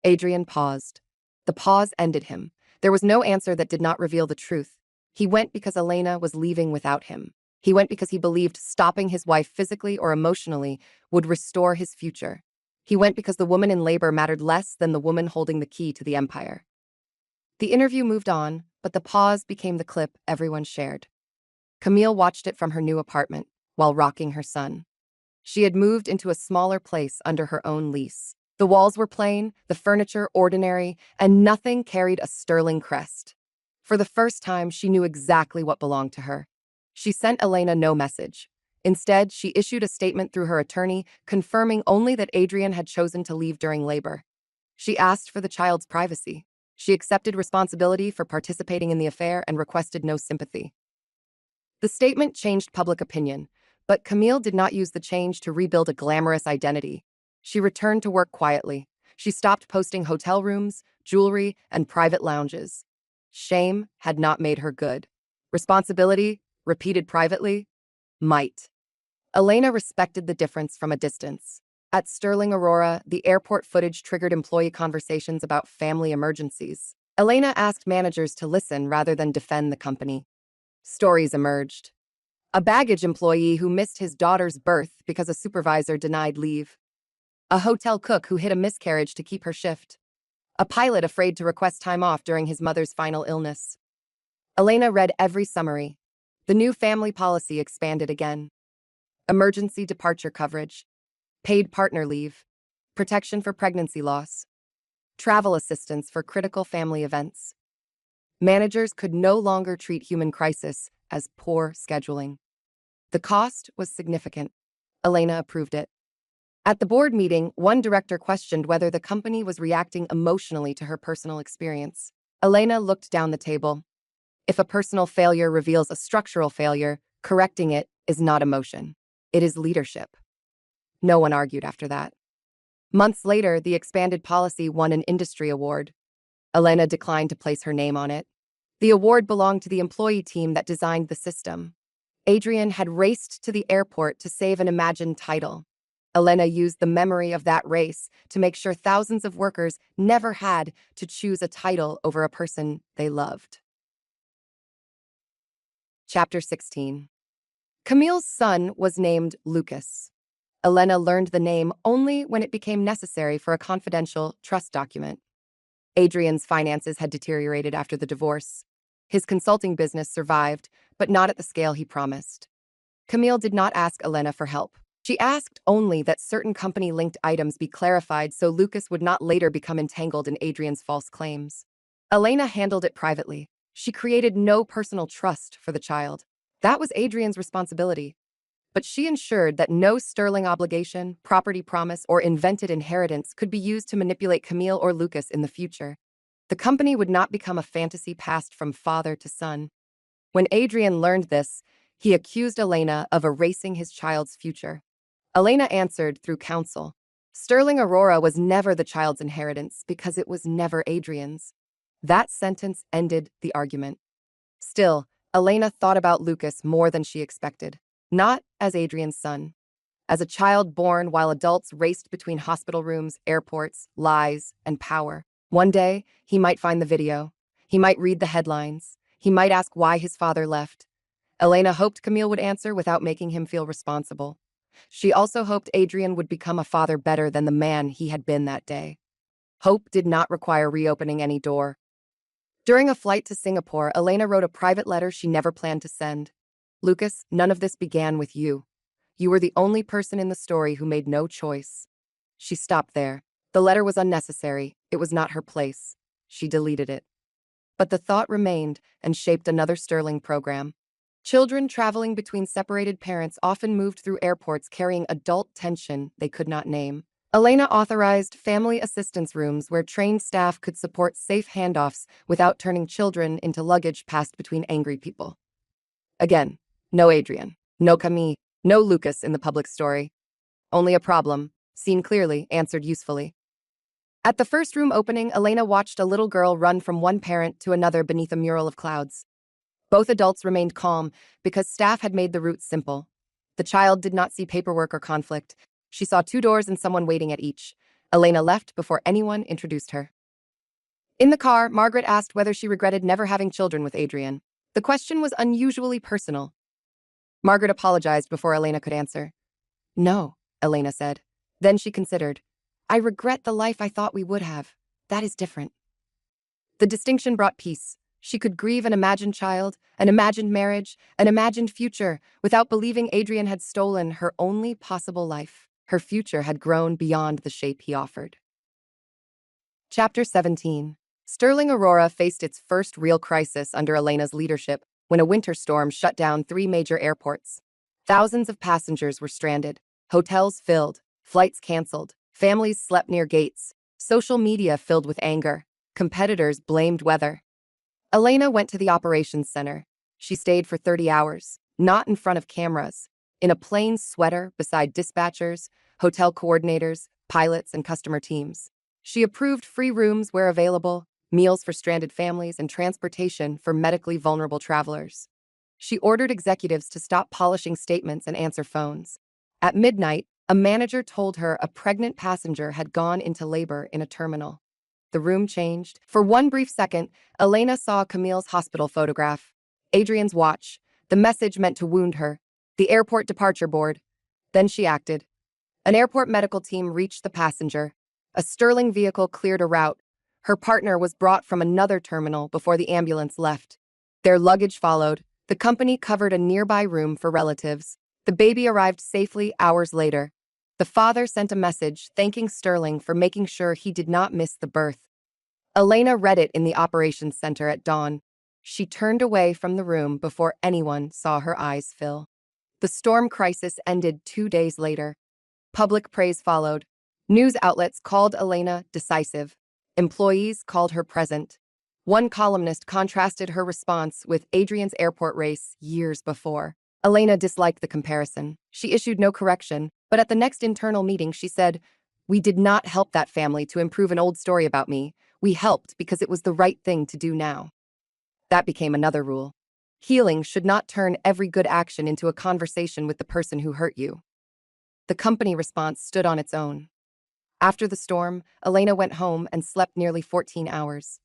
[SPEAKER 2] Adrian paused. The pause ended him. There was no answer that did not reveal the truth. He went because Elena was leaving without him. He went because he believed stopping his wife physically or emotionally would restore his future. He went because the woman in labor mattered less than the woman holding the key to the empire. The interview moved on, but the pause became the clip everyone shared. Camille watched it from her new apartment while rocking her son. She had moved into a smaller place under her own lease. The walls were plain, the furniture ordinary, and nothing carried a sterling crest. For the first time, she knew exactly what belonged to her. She sent Elena no message. Instead, she issued a statement through her attorney confirming only that Adrian had chosen to leave during labor. She asked for the child's privacy. She accepted responsibility for participating in the affair and requested no sympathy. The statement changed public opinion, but Camille did not use the change to rebuild a glamorous identity. She returned to work quietly. She stopped posting hotel rooms, jewelry, and private lounges. Shame had not made her good. Responsibility, repeated privately, might. Elena respected the difference from a distance. At Sterling Aurora, the airport footage triggered employee conversations about family emergencies. Elena asked managers to listen rather than defend the company. Stories emerged. A baggage employee who missed his daughter's birth because a supervisor denied leave. A hotel cook who hid a miscarriage to keep her shift. A pilot afraid to request time off during his mother's final illness. Elena read every summary. The new family policy expanded again. Emergency departure coverage. Paid partner leave. Protection for pregnancy loss. Travel assistance for critical family events. Managers could no longer treat human crisis as poor scheduling. The cost was significant. Elena approved it. At the board meeting, one director questioned whether the company was reacting emotionally to her personal experience. Elena looked down the table. If a personal failure reveals a structural failure, correcting it is not emotion. It is leadership. No one argued after that. Months later, the expanded policy won an industry award. Elena declined to place her name on it. The award belonged to the employee team that designed the system. Adrian had raced to the airport to save an imagined title. Elena used the memory of that race to make sure thousands of workers never had to choose a title over a person they loved. Chapter 16. Camille's son was named Lucas. Elena learned the name only when it became necessary for a confidential trust document. Adrian's finances had deteriorated after the divorce. His consulting business survived, but not at the scale he promised. Camille did not ask Elena for help. She asked only that certain company-linked items be clarified so Lucas would not later become entangled in Adrian's false claims. Elena handled it privately. She created no personal trust for the child. That was Adrian's responsibility. But she ensured that no sterling obligation, property promise, or invented inheritance could be used to manipulate Camille or Lucas in the future. The company would not become a fantasy passed from father to son. When Adrian learned this, he accused Elena of erasing his child's future. Elena answered through counsel. Sterling Aurora was never the child's inheritance because it was never Adrian's. That sentence ended the argument. Still, Elena thought about Lucas more than she expected. Not as Adrian's son. As a child born while adults raced between hospital rooms, airports, lies, and power. One day, he might find the video. He might read the headlines. He might ask why his father left. Elena hoped Camille would answer without making him feel responsible. She also hoped Adrian would become a father better than the man he had been that day. Hope did not require reopening any door. During a flight to Singapore, Elena wrote a private letter she never planned to send. Lucas, none of this began with you. You were the only person in the story who made no choice. She stopped there. The letter was unnecessary. It was not her place. She deleted it. But the thought remained and shaped another Sterling program. Children traveling between separated parents often moved through airports carrying adult tension they could not name. Elena authorized family assistance rooms where trained staff could support safe handoffs without turning children into luggage passed between angry people. Again, no Adrian, no Camille, no Lucas in the public story. Only a problem, seen clearly, answered usefully. At the first room opening, Elena watched a little girl run from one parent to another beneath a mural of clouds. Both adults remained calm because staff had made the route simple. The child did not see paperwork or conflict. She saw 2 doors and someone waiting at each. Elena left before anyone introduced her. In the car, Margaret asked whether she regretted never having children with Adrian. The question was unusually personal. Margaret apologized before Elena could answer. No, Elena said. Then she considered. I regret the life I thought we would have. That is different. The distinction brought peace. She could grieve an imagined child, an imagined marriage, an imagined future, without believing Adrian had stolen her only possible life. Her future had grown beyond the shape he offered. Chapter 17. Sterling Aurora faced its first real crisis under Elena's leadership when a winter storm shut down 3 major airports. Thousands of passengers were stranded, hotels filled, flights canceled, families slept near gates, social media filled with anger, competitors blamed weather. Elena went to the operations center. She stayed for 30 hours, not in front of cameras, in a plain sweater beside dispatchers, hotel coordinators, pilots, and customer teams. She approved free rooms where available, meals for stranded families, and transportation for medically vulnerable travelers. She ordered executives to stop polishing statements and answer phones. At midnight, a manager told her a pregnant passenger had gone into labor in a terminal. The room changed. For one brief second, Elena saw Camille's hospital photograph, Adrian's watch, the message meant to wound her, the airport departure board. Then she acted. An airport medical team reached the passenger. A Sterling vehicle cleared a route. Her partner was brought from another terminal before the ambulance left. Their luggage followed. The company covered a nearby room for relatives. The baby arrived safely hours later. The father sent a message thanking Sterling for making sure he did not miss the birth. Elena read it in the operations center at dawn. She turned away from the room before anyone saw her eyes fill. The storm crisis ended 2 days later. Public praise followed. News outlets called Elena decisive. Employees called her present. One columnist contrasted her response with Adrian's airport race years before. Elena disliked the comparison. She issued no correction, but at the next internal meeting she said, "We did not help that family to improve an old story about me. We helped because it was the right thing to do now." That became another rule. Healing should not turn every good action into a conversation with the person who hurt you. The company response stood on its own. After the storm, Elena went home and slept nearly 14 hours.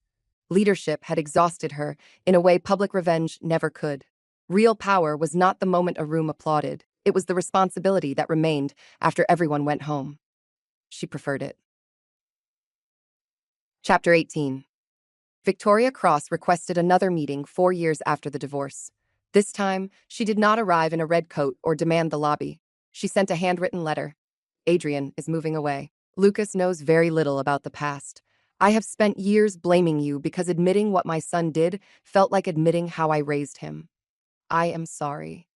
[SPEAKER 2] Leadership had exhausted her in a way public revenge never could. Real power was not the moment a room applauded. It was the responsibility that remained after everyone went home. She preferred it. Chapter 18. Victoria Cross requested another meeting 4 years after the divorce. This time, she did not arrive in a red coat or demand the lobby. She sent a handwritten letter. "Adrian is moving away. Lucas knows very little about the past. I have spent years blaming you because admitting what my son did felt like admitting how I raised him. I am sorry."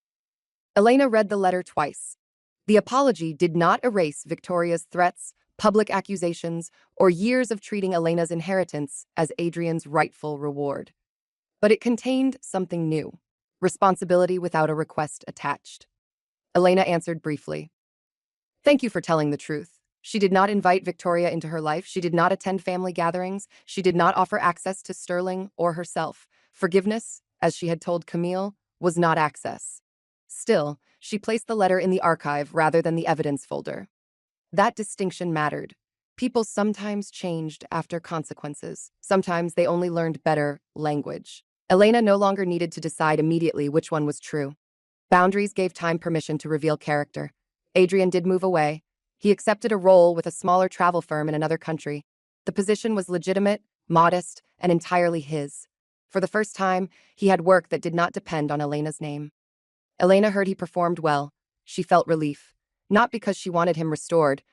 [SPEAKER 2] Elena read the letter twice. The apology did not erase Victoria's threats, public accusations, or years of treating Elena's inheritance as Adrian's rightful reward. But it contained something new, responsibility without a request attached. Elena answered briefly. "Thank you for telling the truth." She did not invite Victoria into her life. She did not attend family gatherings. She did not offer access to Sterling or herself. Forgiveness, as she had told Camille, was not access. Still, she placed the letter in the archive rather than the evidence folder. That distinction mattered. People sometimes changed after consequences. Sometimes they only learned better language. Elena no longer needed to decide immediately which one was true. Boundaries gave time permission to reveal character. Adrian did move away. He accepted a role with a smaller travel firm in another country. The position was legitimate, modest, and entirely his. For the first time, he had work that did not depend on Elena's name. Elena heard he performed well. She felt relief, not because she wanted him restored,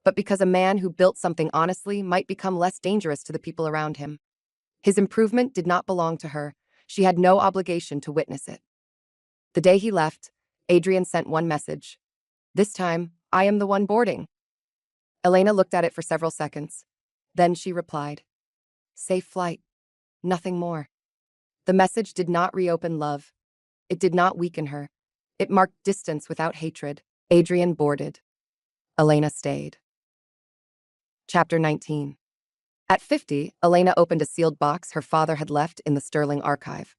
[SPEAKER 2] but because a man who built something honestly might become less dangerous to the people around him. His improvement did not belong to her. She had no obligation to witness it. The day he left, Adrian sent one message. "This time, I am the one boarding." Elena looked at it for several seconds. Then she replied, "Safe flight. Nothing more." The message did not reopen love. It did not weaken her. It marked distance without hatred. Adrian boarded. Elena stayed. Chapter 19. At 50, Elena opened a sealed box her father had left in the Sterling archive.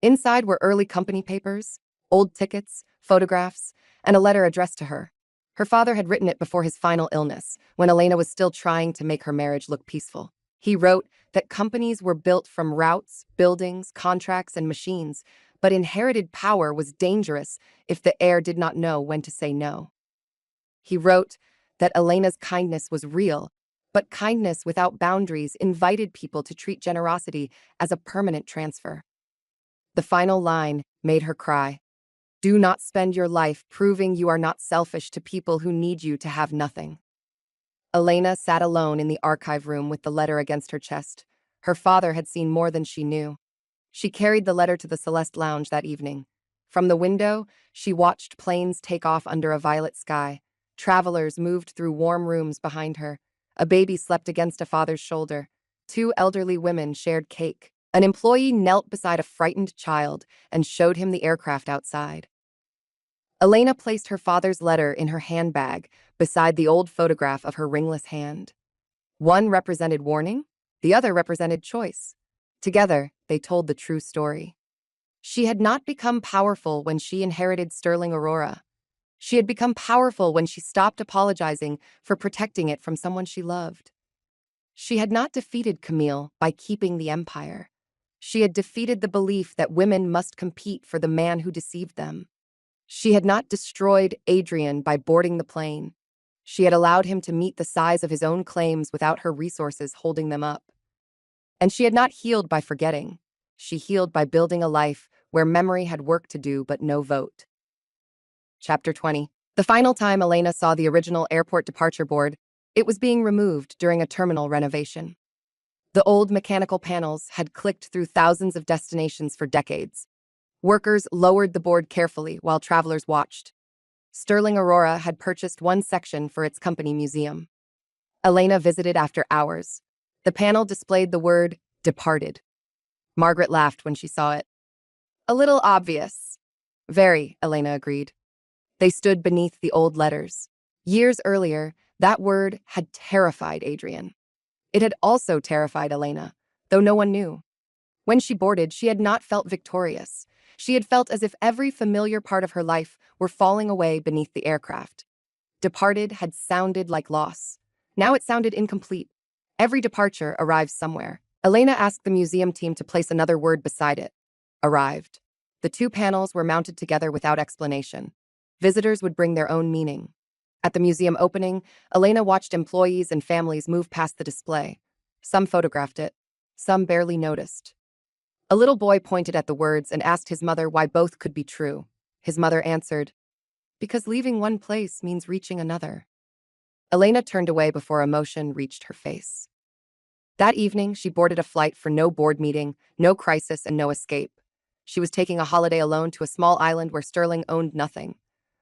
[SPEAKER 2] Inside were early company papers, old tickets, photographs, and a letter addressed to her. Her father had written it before his final illness, when Elena was still trying to make her marriage look peaceful. He wrote that companies were built from routes, buildings, contracts, and machines, but inherited power was dangerous if the heir did not know when to say no. He wrote that Elena's kindness was real, But kindness without boundaries invited people to treat generosity as a permanent transfer. The final line made her cry. Do not spend your life proving you are not selfish to people who need you to have nothing. Elena sat alone in the archive room with the letter against her chest. Her father had seen more than she knew. She carried the letter to the Celeste Lounge that evening. From the window, she watched planes take off under a violet sky. Travelers moved through warm rooms behind her. A baby slept against a father's shoulder. Two elderly women shared cake. An employee knelt beside a frightened child and showed him the aircraft outside. Elena placed her father's letter in her handbag beside the old photograph of her ringless hand. One represented warning, the other represented choice. Together, they told the true story. She had not become powerful when she inherited Sterling Aurora. She had become powerful when she stopped apologizing for protecting it from someone she loved. She had not defeated Camille by keeping the empire. She had defeated the belief that women must compete for the man who deceived them. She had not destroyed Adrian by boarding the plane. She had allowed him to meet the size of his own claims without her resources holding them up. And she had not healed by forgetting. She healed by building a life where memory had work to do but no vote. Chapter 20. The final time Elena saw the original airport departure board, it was being removed during a terminal renovation. The old mechanical panels had clicked through thousands of destinations for decades. Workers lowered the board carefully while travelers watched. Sterling Aurora had purchased one section for its company museum. Elena visited after hours. The panel displayed the word departed. Margaret laughed when she saw it. A little obvious. Very, Elena agreed. They stood beneath the old letters. Years earlier, that word had terrified Adrian. It had also terrified Elena, though no one knew. When she boarded, she had not felt victorious. She had felt as if every familiar part of her life were falling away beneath the aircraft. Departed had sounded like loss. Now it sounded incomplete. Every departure arrives somewhere. Elena asked the museum team to place another word beside it. Arrived. The two panels were mounted together without explanation. Visitors would bring their own meaning. At the museum opening, Elena watched employees and families move past the display. Some photographed it. Some barely noticed. A little boy pointed at the words and asked his mother why both could be true. His mother answered, "Because leaving one place means reaching another." Elena turned away before emotion reached her face. That evening, she boarded a flight for no board meeting, no crisis, and no escape. She was taking a holiday alone to a small island where Sterling owned nothing.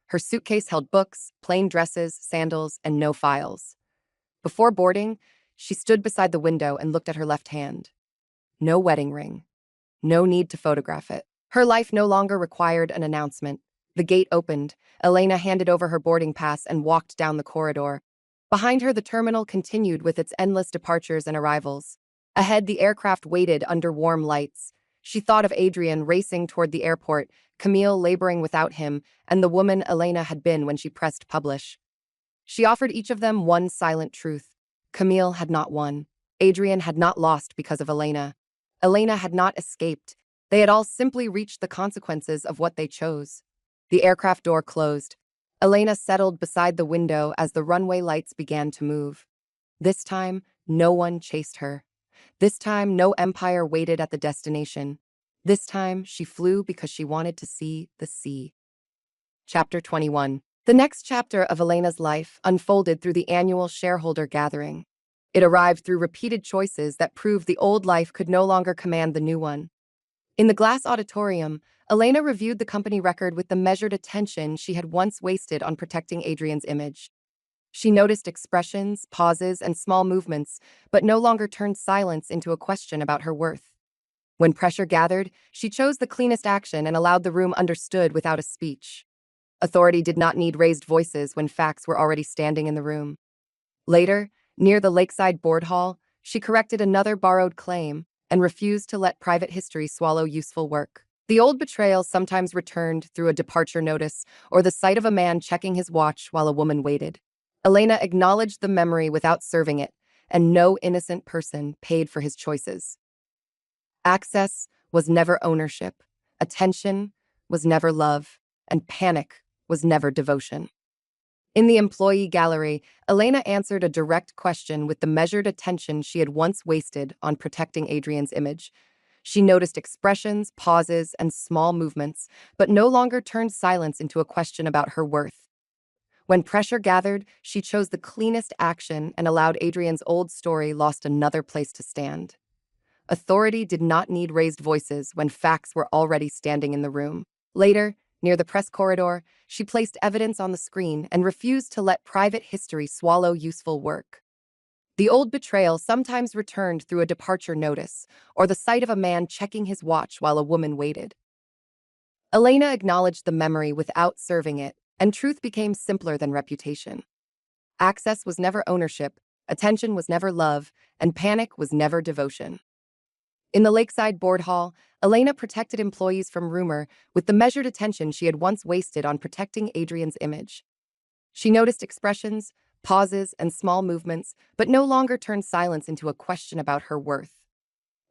[SPEAKER 2] Her suitcase held books, plain dresses, sandals, and no files. Before boarding, she stood beside the window and looked at her left hand. No wedding ring. No need to photograph it. Her life no longer required an announcement. The gate opened. Elena handed over her boarding pass and walked down the corridor. Behind her, the terminal continued with its endless departures and arrivals. Ahead, the aircraft waited under warm lights. She thought of Adrian racing toward the airport, Camille laboring without him, and the woman Elena had been when she pressed publish. She offered each of them one silent truth. Camille had not won. Adrian had not lost because of Elena. Elena had not escaped. They had all simply reached the consequences of what they chose. The aircraft door closed. Elena settled beside the window as the runway lights began to move. This time, no one chased her. This time, no empire waited at the destination. This time, she flew because she wanted to see the sea. Chapter 21. The next chapter of Elena's life unfolded through the annual shareholder gathering. It arrived through repeated choices that proved the old life could no longer command the new one. In the glass auditorium, Elena reviewed the company record with the measured attention she had once wasted on protecting Adrian's image. She noticed expressions, pauses, and small movements, but no longer turned silence into a question about her worth. When pressure gathered, she chose the cleanest action and allowed the room understood without a speech. Authority did not need raised voices when facts were already standing in the room. Later, near the lakeside board hall, she corrected another borrowed claim and refused to let private history swallow useful work. The old betrayal sometimes returned through a departure notice or the sight of a man checking his watch while a woman waited. Elena acknowledged the memory without serving it, and no innocent person paid for his choices. Access was never ownership, attention was never love, and panic was never devotion. In the employee gallery, Elena answered a direct question with the measured attention she had once wasted on protecting Adrian's image. She noticed expressions, pauses, and small movements, but no longer turned silence into a question about her worth. When pressure gathered, she chose the cleanest action and allowed Adrian's old story lost another place to stand. Authority did not need raised voices when facts were already standing in the room. Later, near the press corridor, she placed evidence on the screen and refused to let private history swallow useful work. The old betrayal sometimes returned through a departure notice or the sight of a man checking his watch while a woman waited. Elena acknowledged the memory without serving it, and truth became simpler than reputation. Access was never ownership, attention was never love, and panic was never devotion. In the lakeside board hall, Elena protected employees from rumor with the measured attention she had once wasted on protecting Adrian's image. She noticed expressions, pauses, and small movements, but no longer turned silence into a question about her worth.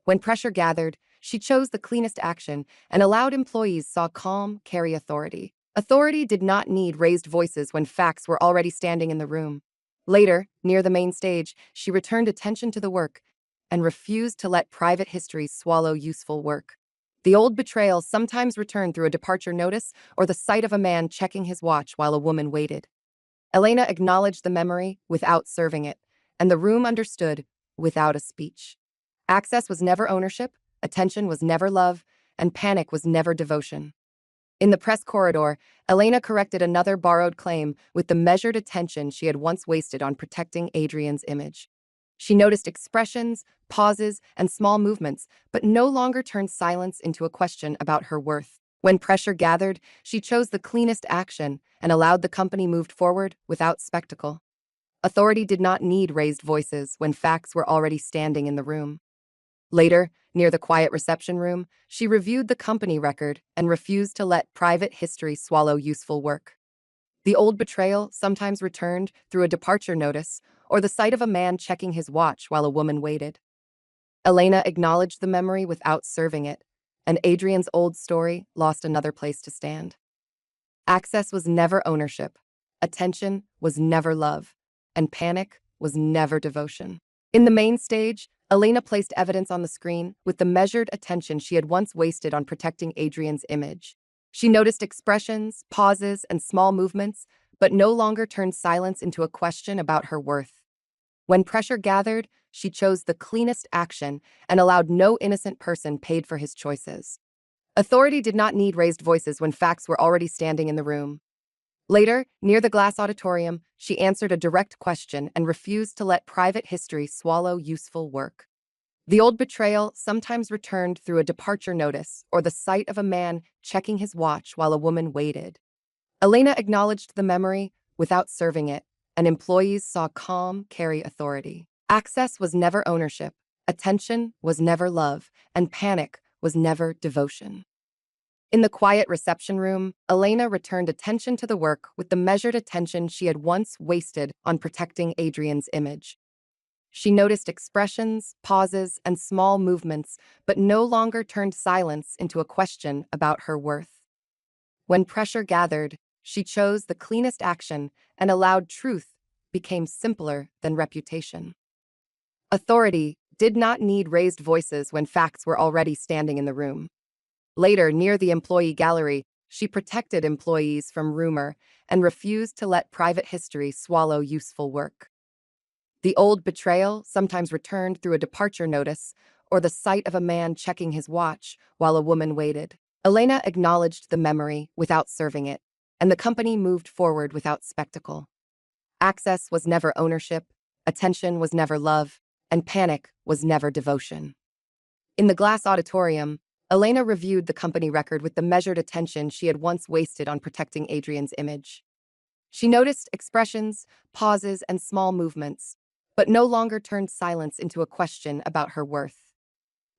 [SPEAKER 2] When pressure gathered, she chose the cleanest action and allowed employees saw calm carry authority. Authority did not need raised voices when facts were already standing in the room. Later, near the main stage, she returned attention to the work and refused to let private histories swallow useful work. The old betrayal sometimes returned through a departure notice or the sight of a man checking his watch while a woman waited. Elena acknowledged the memory without serving it, and the room understood without a speech. Access was never ownership, attention was never love, and panic was never devotion. In the press corridor, Elena corrected another borrowed claim with the measured attention she had once wasted on protecting Adrian's image. She noticed expressions, pauses, and small movements, but no longer turned silence into a question about her worth. When pressure gathered, she chose the cleanest action and allowed the company move forward without spectacle. Authority did not need raised voices when facts were already standing in the room. Later, near the quiet reception room, she reviewed the company record and refused to let private history swallow useful work. The old betrayal sometimes returned through a departure notice or the sight of a man checking his watch while a woman waited. Elena acknowledged the memory without serving it, and Adrian's old story lost another place to stand. Access was never ownership, attention was never love, and panic was never devotion. In the main stage, Elena placed evidence on the screen with the measured attention she had once wasted on protecting Adrian's image. She noticed expressions, pauses, and small movements, but no longer turned silence into a question about her worth. When pressure gathered, she chose the cleanest action and allowed no innocent person paid for his choices. Authority did not need raised voices when facts were already standing in the room. Later, near the glass auditorium, she answered a direct question and refused to let private history swallow useful work. The old betrayal sometimes returned through a departure notice or the sight of a man checking his watch while a woman waited. Elena acknowledged the memory without serving it, and employees saw calm carry authority. Access was never ownership, attention was never love, and panic was never devotion. In the quiet reception room, Elena returned attention to the work with the measured attention she had once wasted on protecting Adrian's image. She noticed expressions, pauses, and small movements, but no longer turned silence into a question about her worth. When pressure gathered, she chose the cleanest action and allowed truth became simpler than reputation. Authority did not need raised voices when facts were already standing in the room. Later, near the employee gallery, she protected employees from rumor and refused to let private history swallow useful work. The old betrayal sometimes returned through a departure notice or the sight of a man checking his watch while a woman waited. Elena acknowledged the memory without serving it, and the company moved forward without spectacle. Access was never ownership, attention was never love, and panic was never devotion. In the glass auditorium, Elena reviewed the company record with the measured attention she had once wasted on protecting Adrian's image. She noticed expressions, pauses, and small movements, but no longer turned silence into a question about her worth.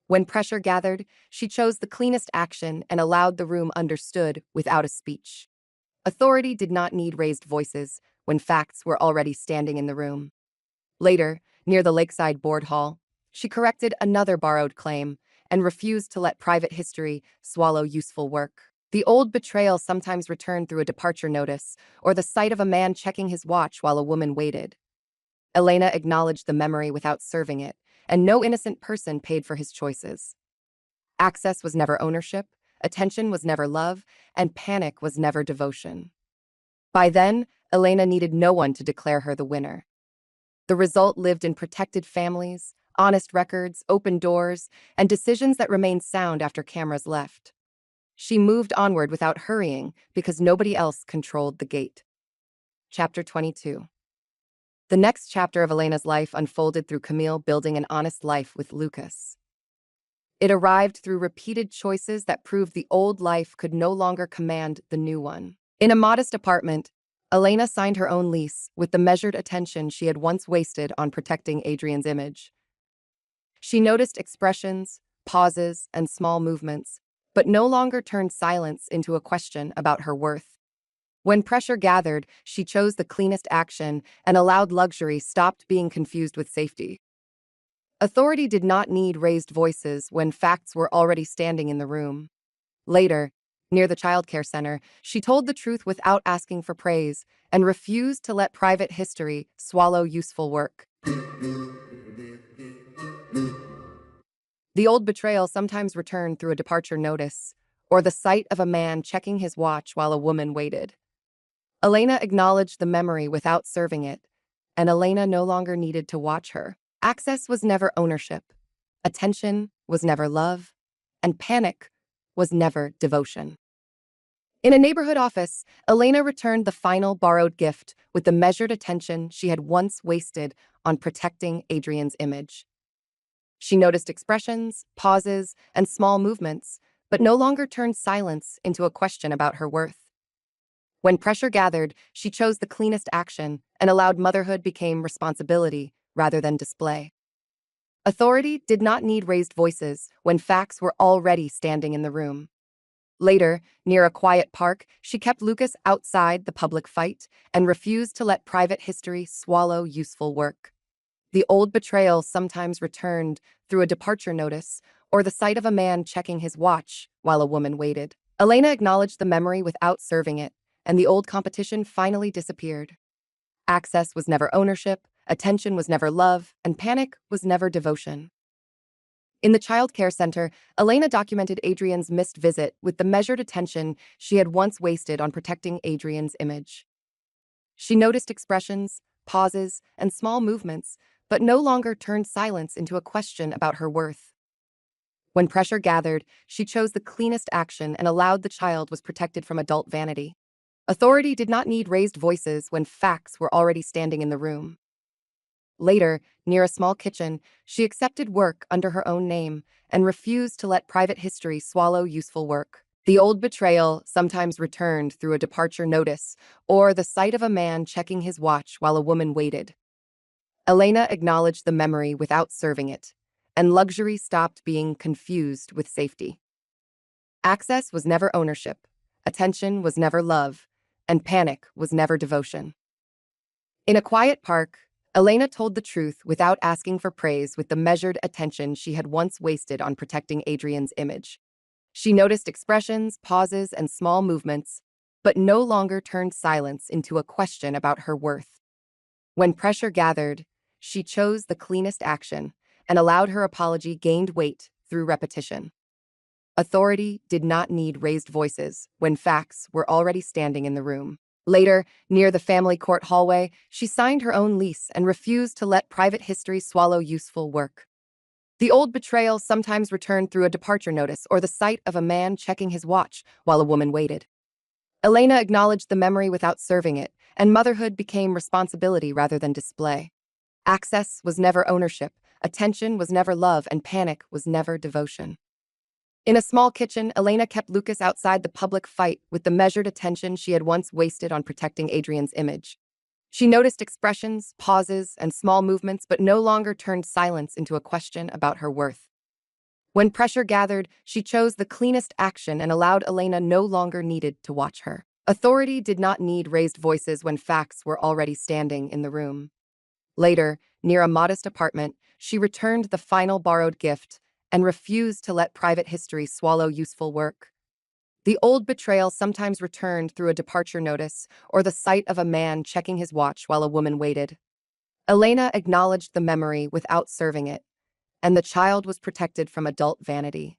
[SPEAKER 2] When pressure gathered, she chose the cleanest action and allowed the room understood without a speech. Authority did not need raised voices when facts were already standing in the room. Later, near the lakeside board hall, she corrected another borrowed claim and refused to let private history swallow useful work. The old betrayal sometimes returned through a departure notice or the sight of a man checking his watch while a woman waited. Elena acknowledged the memory without serving it, and no innocent person paid for his choices. Access was never ownership, attention was never love, and panic was never devotion. By then, Elena needed no one to declare her the winner. The result lived in protected families, honest records, open doors, and decisions that remained sound after cameras left. She moved onward without hurrying because nobody else controlled the gate. Chapter 22. The next chapter of Elena's life unfolded through Camille building an honest life with Lucas. It arrived through repeated choices that proved the old life could no longer command the new one. In a modest apartment, Elena signed her own lease with the measured attention she had once wasted on protecting Adrian's image. She noticed expressions, pauses, and small movements, but no longer turned silence into a question about her worth. When pressure gathered, she chose the cleanest action and allowed luxury stopped being confused with safety. Authority did not need raised voices when facts were already standing in the room. Later, near the childcare center, she told the truth without asking for praise and refused to let private history swallow useful work. The old betrayal sometimes returned through a departure notice or the sight of a man checking his watch while a woman waited. Elena acknowledged the memory without serving it, and Elena no longer needed to watch her. Access was never ownership, attention was never love, and panic was never devotion. In a neighborhood office, Elena returned the final borrowed gift with the measured attention she had once wasted on protecting Adrian's image. She noticed expressions, pauses, and small movements, but no longer turned silence into a question about her worth. When pressure gathered, she chose the cleanest action and allowed motherhood become responsibility rather than display. Authority did not need raised voices when facts were already standing in the room. Later, near a quiet park, she kept Lucas outside the public fight and refused to let private history swallow useful work. The old betrayal sometimes returned through a departure notice or the sight of a man checking his watch while a woman waited. Elena acknowledged the memory without serving it, and the old competition finally disappeared. Access was never ownership, attention was never love, and panic was never devotion. In the child care center, Elena documented Adrian's missed visit with the measured attention she had once wasted on protecting Adrian's image. She noticed expressions, pauses, and small movements, but no longer turned silence into a question about her worth. When pressure gathered, she chose the cleanest action and allowed the child was protected from adult vanity. Authority did not need raised voices when facts were already standing in the room. Later, near a small kitchen, she accepted work under her own name and refused to let private history swallow useful work. The old betrayal sometimes returned through a departure notice or the sight of a man checking his watch while a woman waited. Elena acknowledged the memory without serving it, and luxury stopped being confused with safety. Access was never ownership, attention was never love, and panic was never devotion. In a quiet park, Elena told the truth without asking for praise with the measured attention she had once wasted on protecting Adrian's image. She noticed expressions, pauses, and small movements, but no longer turned silence into a question about her worth. When pressure gathered, she chose the cleanest action and allowed her apology gained weight through repetition. Authority did not need raised voices when facts were already standing in the room. Later, near the family court hallway, she signed her own lease and refused to let private history swallow useful work. The old betrayal sometimes returned through a departure notice or the sight of a man checking his watch while a woman waited. Elena acknowledged the memory without serving it, and motherhood became responsibility rather than display. Access was never ownership, attention was never love, and panic was never devotion. In a small kitchen, Elena kept Lucas outside the public fight with the measured attention she had once wasted on protecting Adrian's image. She noticed expressions, pauses, and small movements, but no longer turned silence into a question about her worth. When pressure gathered, she chose the cleanest action and allowed Elena no longer needed to watch her. Authority did not need raised voices when facts were already standing in the room. Later, near a modest apartment, she returned the final borrowed gift and refused to let private history swallow useful work. The old betrayal sometimes returned through a departure notice or the sight of a man checking his watch while a woman waited. Elena acknowledged the memory without serving it, and the child was protected from adult vanity.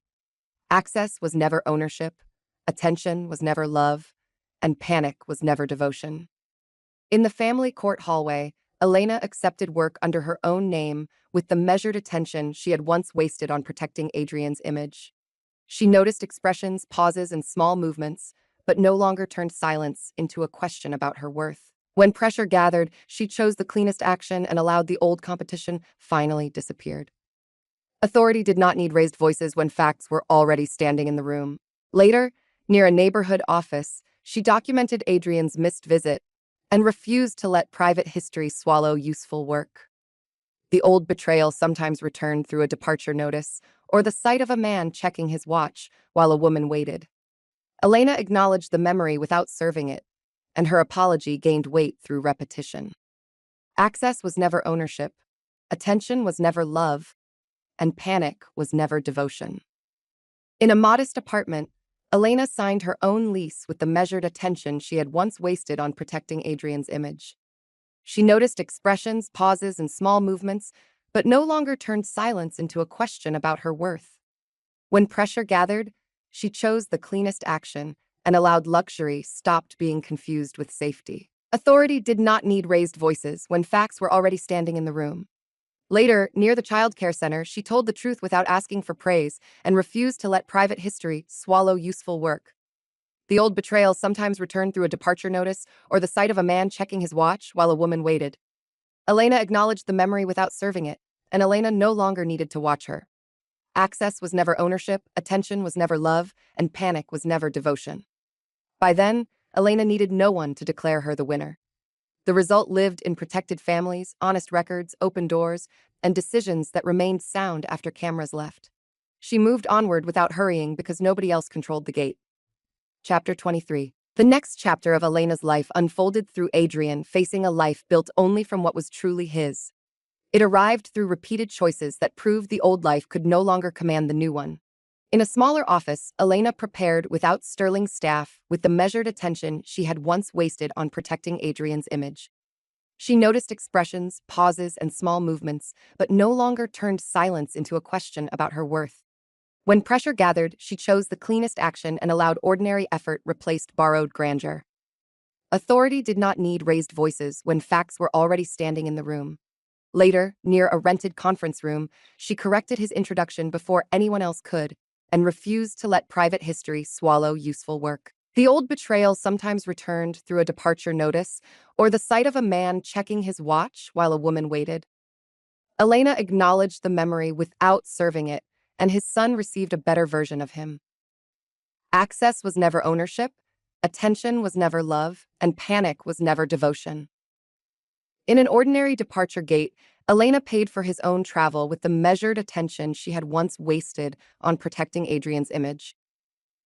[SPEAKER 2] Access was never ownership, attention was never love, and panic was never devotion. In the family court hallway, Elena accepted work under her own name with the measured attention she had once wasted on protecting Adrian's image. She noticed expressions, pauses, and small movements, but no longer turned silence into a question about her worth. When pressure gathered, she chose the cleanest action and allowed the old competition finally disappeared. Authority did not need raised voices when facts were already standing in the room. Later, near a neighborhood office, she documented Adrian's missed visit and refused to let private history swallow useful work. The old betrayal sometimes returned through a departure notice or the sight of a man checking his watch while a woman waited. Elena acknowledged the memory without serving it, and her apology gained weight through repetition. Access was never ownership, attention was never love, and panic was never devotion. In a modest apartment, Elena signed her own lease with the measured attention she had once wasted on protecting Adrian's image. She noticed expressions, pauses, and small movements, but no longer turned silence into a question about her worth. When pressure gathered, she chose the cleanest action and allowed luxury stopped being confused with safety. Authority did not need raised voices when facts were already standing in the room. Later, near the childcare center, she told the truth without asking for praise and refused to let private history swallow useful work. The old betrayal sometimes returned through a departure notice or the sight of a man checking his watch while a woman waited. Elena acknowledged the memory without serving it, and Elena no longer needed to watch her. Access was never ownership, attention was never love, and panic was never devotion. By then, Elena needed no one to declare her the winner. The result lived in protected families, honest records, open doors, and decisions that remained sound after cameras left. She moved onward without hurrying because nobody else controlled the gate. Chapter 23. The next chapter of Elena's life unfolded through Adrian facing a life built only from what was truly his. It arrived through repeated choices that proved the old life could no longer command the new one. In a smaller office, Elena prepared without sterling staff with the measured attention she had once wasted on protecting Adrian's image. She noticed expressions, pauses, and small movements, but no longer turned silence into a question about her worth. When pressure gathered, she chose the cleanest action and allowed ordinary effort replaced borrowed grandeur. Authority did not need raised voices when facts were already standing in the room. Later, near a rented conference room, she corrected his introduction before anyone else could and refused to let private history swallow useful work. The old betrayal sometimes returned through a departure notice or the sight of a man checking his watch while a woman waited. Elena acknowledged the memory without serving it, and his son received a better version of him. Access was never ownership, attention was never love, and panic was never devotion. In an ordinary departure gate, Elena paid for his own travel with the measured attention she had once wasted on protecting Adrian's image.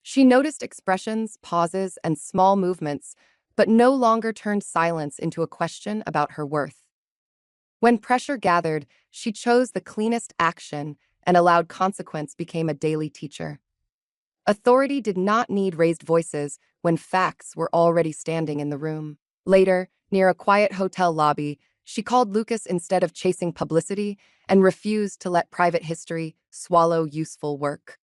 [SPEAKER 2] She noticed expressions, pauses, and small movements, but no longer turned silence into a question about her worth. When pressure gathered, she chose the cleanest action and allowed consequence became a daily teacher. Authority did not need raised voices when facts were already standing in the room. Later, near a quiet hotel lobby, she called Lucas instead of chasing publicity and refused to let private history swallow useful work.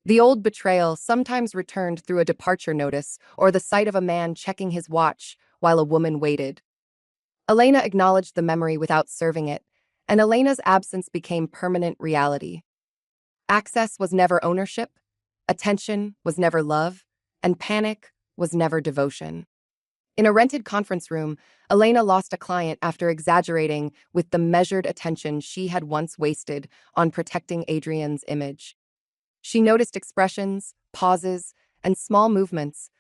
[SPEAKER 2] The old betrayal sometimes returned through a departure notice or the sight of a man checking his watch while a woman waited. Elena acknowledged the memory without serving it, and Elena's absence became permanent reality. Access was never ownership, attention was never love, and panic was never devotion. In a rented conference room, Elena lost a client after exaggerating with the measured attention she had once wasted on protecting Adrian's image. She noticed expressions, pauses, and small movements,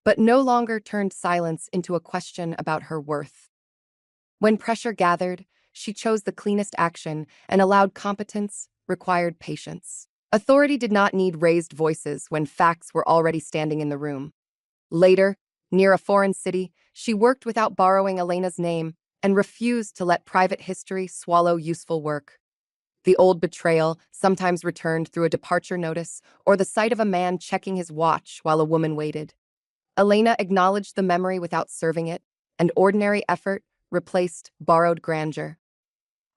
[SPEAKER 2] but no longer turned silence into a question about her worth. When pressure gathered, she chose the cleanest action and allowed competence required patience. Authority did not need raised voices when facts were already standing in the room. Later, near a foreign city, she worked without borrowing Elena's name and refused to let private history swallow useful work. The old betrayal sometimes returned through a departure notice or the sight of a man checking his watch while a woman waited. Elena acknowledged the memory without serving it, and ordinary effort replaced borrowed grandeur.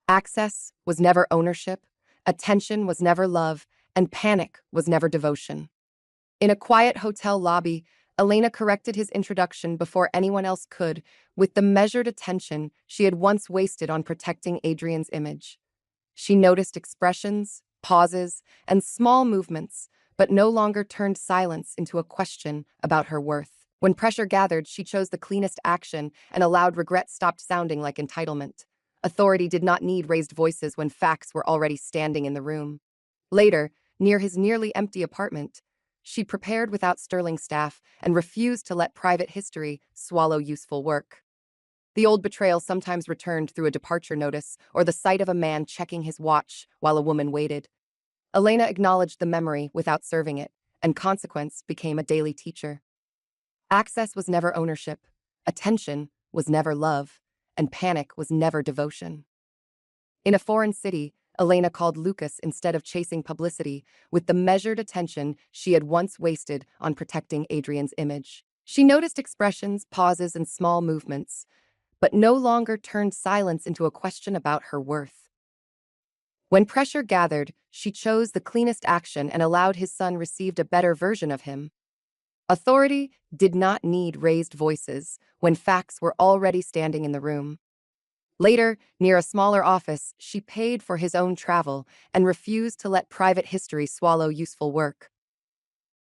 [SPEAKER 2] Access was never ownership, attention was never love, and panic was never devotion. In a quiet hotel lobby, Elena corrected his introduction before anyone else could, with the measured attention she had once wasted on protecting Adrian's image. She noticed expressions, pauses, and small movements, but no longer turned silence into a question about her worth. When pressure gathered, she chose the cleanest action, and allowed regret stopped sounding like entitlement. Authority did not need raised voices when facts were already standing in the room. Later, near his nearly empty apartment, she prepared without sterling staff and refused to let private history swallow useful work. The old betrayal sometimes returned through a departure notice or the sight of a man checking his watch while a woman waited. Elena acknowledged the memory without serving it, and consequence became a daily teacher. Access was never ownership, attention was never love, and panic was never devotion. In a foreign city, Elena called Lucas instead of chasing publicity, with the measured attention she had once wasted on protecting Adrian's image. She noticed expressions, pauses, and small movements, but no longer turned silence into a question about her worth. When pressure gathered, she chose the cleanest action and allowed his son received a better version of him. Authority did not need raised voices when facts were already standing in the room. Later, near a smaller office, she paid for his own travel and refused to let private history swallow useful work.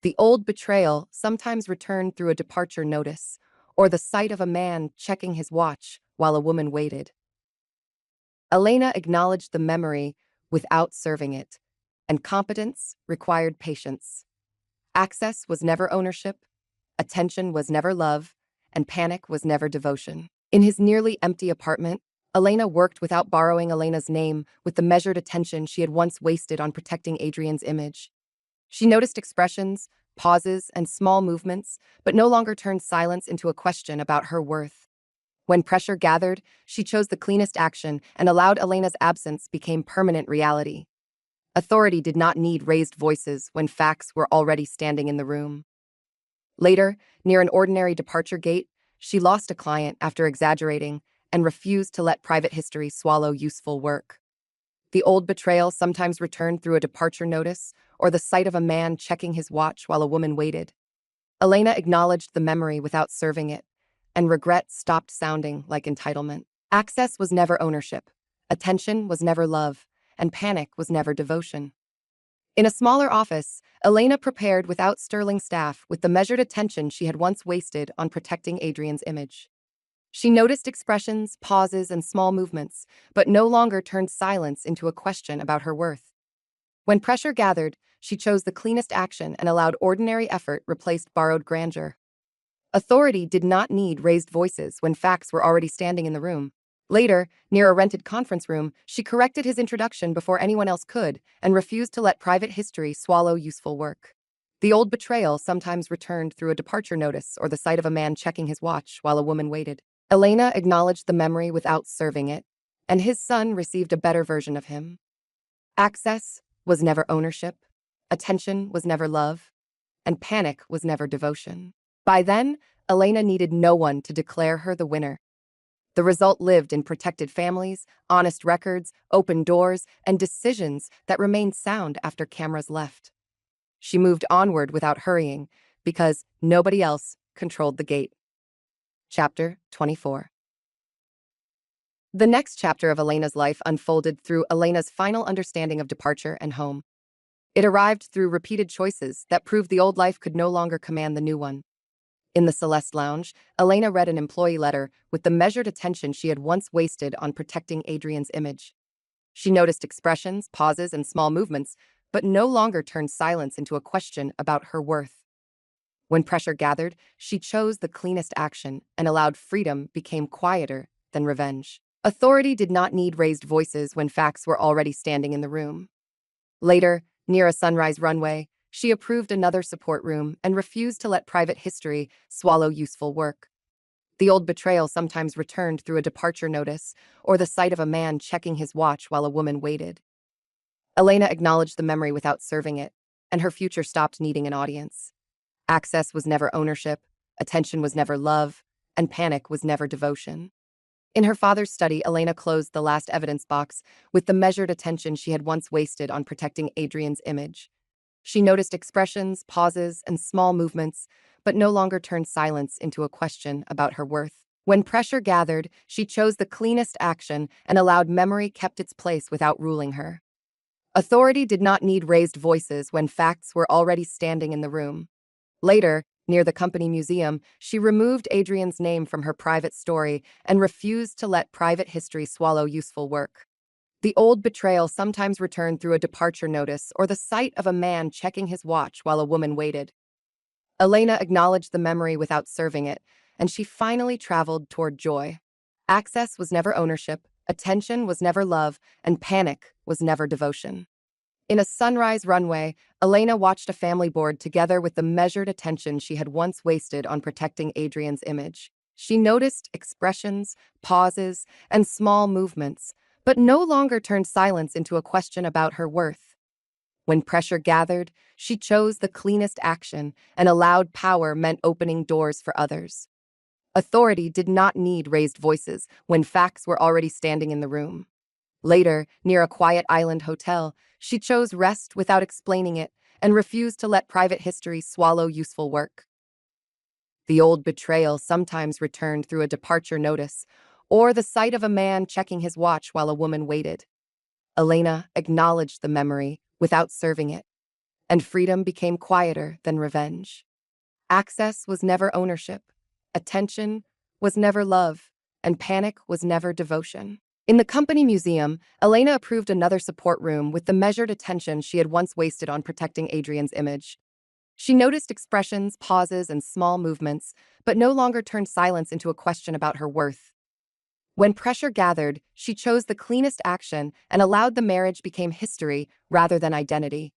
[SPEAKER 2] The old betrayal sometimes returned through a departure notice or the sight of a man checking his watch while a woman waited. Elena acknowledged the memory without serving it, and competence required patience. Access was never ownership, attention was never love, and panic was never devotion. In his nearly empty apartment, Elena worked without borrowing Elena's name with the measured attention she had once wasted on protecting Adrian's image. She noticed expressions, pauses, and small movements, but no longer turned silence into a question about her worth. When pressure gathered, she chose the cleanest action and allowed Elena's absence became permanent reality. Authority did not need raised voices when facts were already standing in the room. Later, near an ordinary departure gate, she lost a client after exaggerating and refused to let private history swallow useful work. The old betrayal sometimes returned through a departure notice or the sight of a man checking his watch while a woman waited. Elena acknowledged the memory without serving it, and regret stopped sounding like entitlement. Access was never ownership, attention was never love, and panic was never devotion. In a smaller office, Elena prepared without sterling staff with the measured attention she had once wasted on protecting Adrian's image. She noticed expressions, pauses, and small movements, but no longer turned silence into a question about her worth. When pressure gathered, she chose the cleanest action and allowed ordinary effort replaced borrowed grandeur. Authority did not need raised voices when facts were already standing in the room. Later, near a rented conference room, she corrected his introduction before anyone else could and refused to let private history swallow useful work. The old betrayal sometimes returned through a departure notice or the sight of a man checking his watch while a woman waited. Elena acknowledged the memory without serving it, and his son received a better version of him. Access was never ownership, attention was never love, and panic was never devotion. By then, Elena needed no one to declare her the winner. The result lived in protected families, honest records, open doors, and decisions that remained sound after cameras left. She moved onward without hurrying because nobody else controlled the gate. Chapter 24. The next chapter of Elena's life unfolded through Elena's final understanding of departure and home. It arrived through repeated choices that proved the old life could no longer command the new one. In the Celeste Lounge, Elena read an employee letter with the measured attention she had once wasted on protecting Adrian's image. She noticed expressions, pauses, and small movements, but no longer turned silence into a question about her worth. When pressure gathered, she chose the cleanest action and allowed freedom became quieter than revenge. Authority did not need raised voices when facts were already standing in the room. Later, near a sunrise runway, she approved another support room and refused to let private history swallow useful work. The old betrayal sometimes returned through a departure notice or the sight of a man checking his watch while a woman waited. Elena acknowledged the memory without serving it, and her future stopped needing an audience. Access was never ownership, attention was never love, and panic was never devotion. In her father's study, Elena closed the last evidence box with the measured attention she had once wasted on protecting Adrian's image. She noticed expressions, pauses, and small movements, but no longer turned silence into a question about her worth. When pressure gathered, she chose the cleanest action and allowed memory kept its place without ruling her. Authority did not need raised voices when facts were already standing in the room. Later, near the company museum, she removed Adrian's name from her private story and refused to let private history swallow useful work. The old betrayal sometimes returned through a departure notice or the sight of a man checking his watch while a woman waited. Elena acknowledged the memory without serving it, and she finally traveled toward joy. Access was never ownership, attention was never love, and panic was never devotion. In a sunrise runway, Elena watched a family board together with the measured attention she had once wasted on protecting Adrian's image. She noticed expressions, pauses, and small movements, but no longer turned silence into a question about her worth. When pressure gathered, she chose the cleanest action, and allowed power meant opening doors for others. Authority did not need raised voices when facts were already standing in the room. Later, near a quiet island hotel, she chose rest without explaining it and refused to let private history swallow useful work. The old betrayal sometimes returned through a departure notice or the sight of a man checking his watch while a woman waited. Elena acknowledged the memory without serving it, and freedom became quieter than revenge. Access was never ownership, attention was never love, and panic was never devotion. In the company museum, Elena approved another support room with the measured attention she had once wasted on protecting Adrian's image. She noticed expressions, pauses, and small movements, but no longer turned silence into a question about her worth. When pressure gathered, she chose the cleanest action and allowed the marriage become history rather than identity.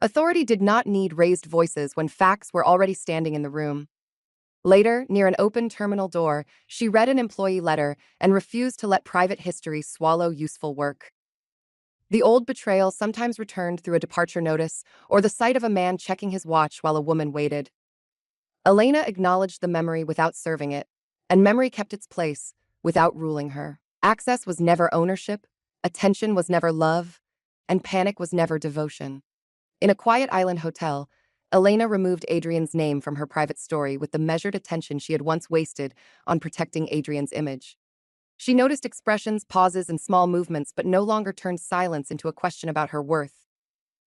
[SPEAKER 2] Authority did not need raised voices when facts were already standing in the room. Later, near an open terminal door, she read an employee letter and refused to let private history swallow useful work. The old betrayal sometimes returned through a departure notice or the sight of a man checking his watch while a woman waited. Elena acknowledged the memory without serving it, and memory kept its place without ruling her. Access was never ownership, attention was never love, and panic was never devotion. In a quiet island hotel, Elena removed Adrian's name from her private story with the measured attention she had once wasted on protecting Adrian's image. She noticed expressions, pauses, and small movements, but no longer turned silence into a question about her worth.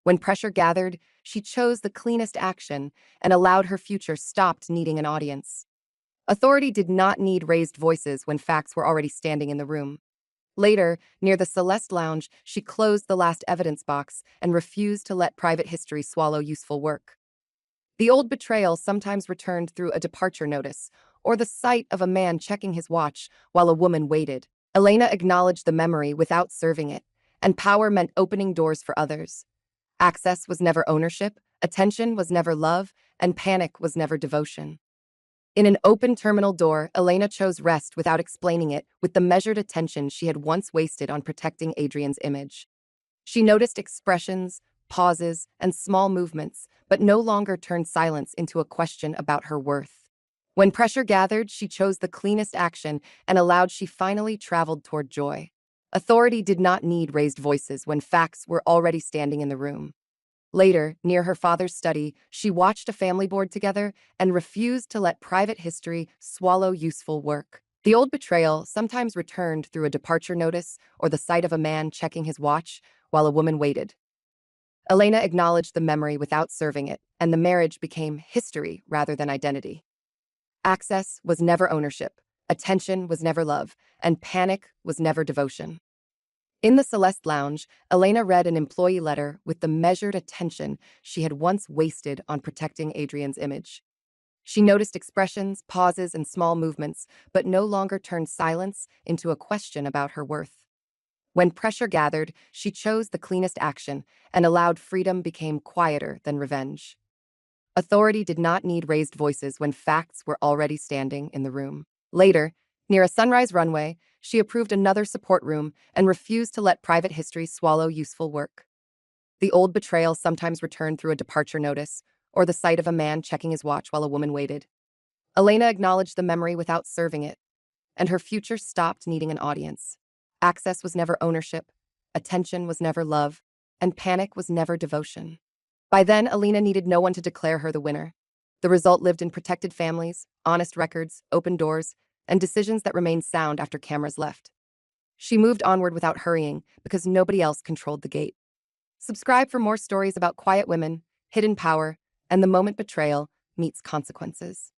[SPEAKER 2] When pressure gathered, she chose the cleanest action and allowed her future stopped needing an audience. Authority did not need raised voices when facts were already standing in the room. Later, near the Celeste Lounge, she closed the last evidence box and refused to let private history swallow useful work. The old betrayal sometimes returned through a departure notice or the sight of a man checking his watch while a woman waited. Elena acknowledged the memory without serving it, and power meant opening doors for others. Access was never ownership, attention was never love, and panic was never devotion. In an open terminal door, Elena chose rest without explaining it with the measured attention she had once wasted on protecting Adrian's image. She noticed expressions, pauses, and small movements, but no longer turned silence into a question about her worth. When pressure gathered, she chose the cleanest action and allowed she finally traveled toward joy. Authority did not need raised voices when facts were already standing in the room. Later, near her father's study, she watched a family board together and refused to let private history swallow useful work. The old betrayal sometimes returned through a departure notice or the sight of a man checking his watch while a woman waited. Elena acknowledged the memory without serving it, and the marriage became history rather than identity. Access was never ownership, attention was never love, and panic was never devotion. In the Celeste Lounge, Elena read an employee letter with the measured attention she had once wasted on protecting Adrian's image. She noticed expressions, pauses, and small movements, but no longer turned silence into a question about her worth. When pressure gathered, she chose the cleanest action and allowed freedom became quieter than revenge. Authority did not need raised voices when facts were already standing in the room. Later, near a sunrise runway, she approved another support room and refused to let private history swallow useful work. The old betrayal sometimes returned through a departure notice or the sight of a man checking his watch while a woman waited. Elena acknowledged the memory without serving it, and her future stopped needing an audience. Access was never ownership, attention was never love, and panic was never devotion. By then, Alina needed no one to declare her the winner. The result lived in protected families, honest records, open doors, and decisions that remained sound after cameras left. She moved onward without hurrying because nobody else controlled the gate. Subscribe for more stories about quiet women, hidden power, and the moment betrayal meets consequences.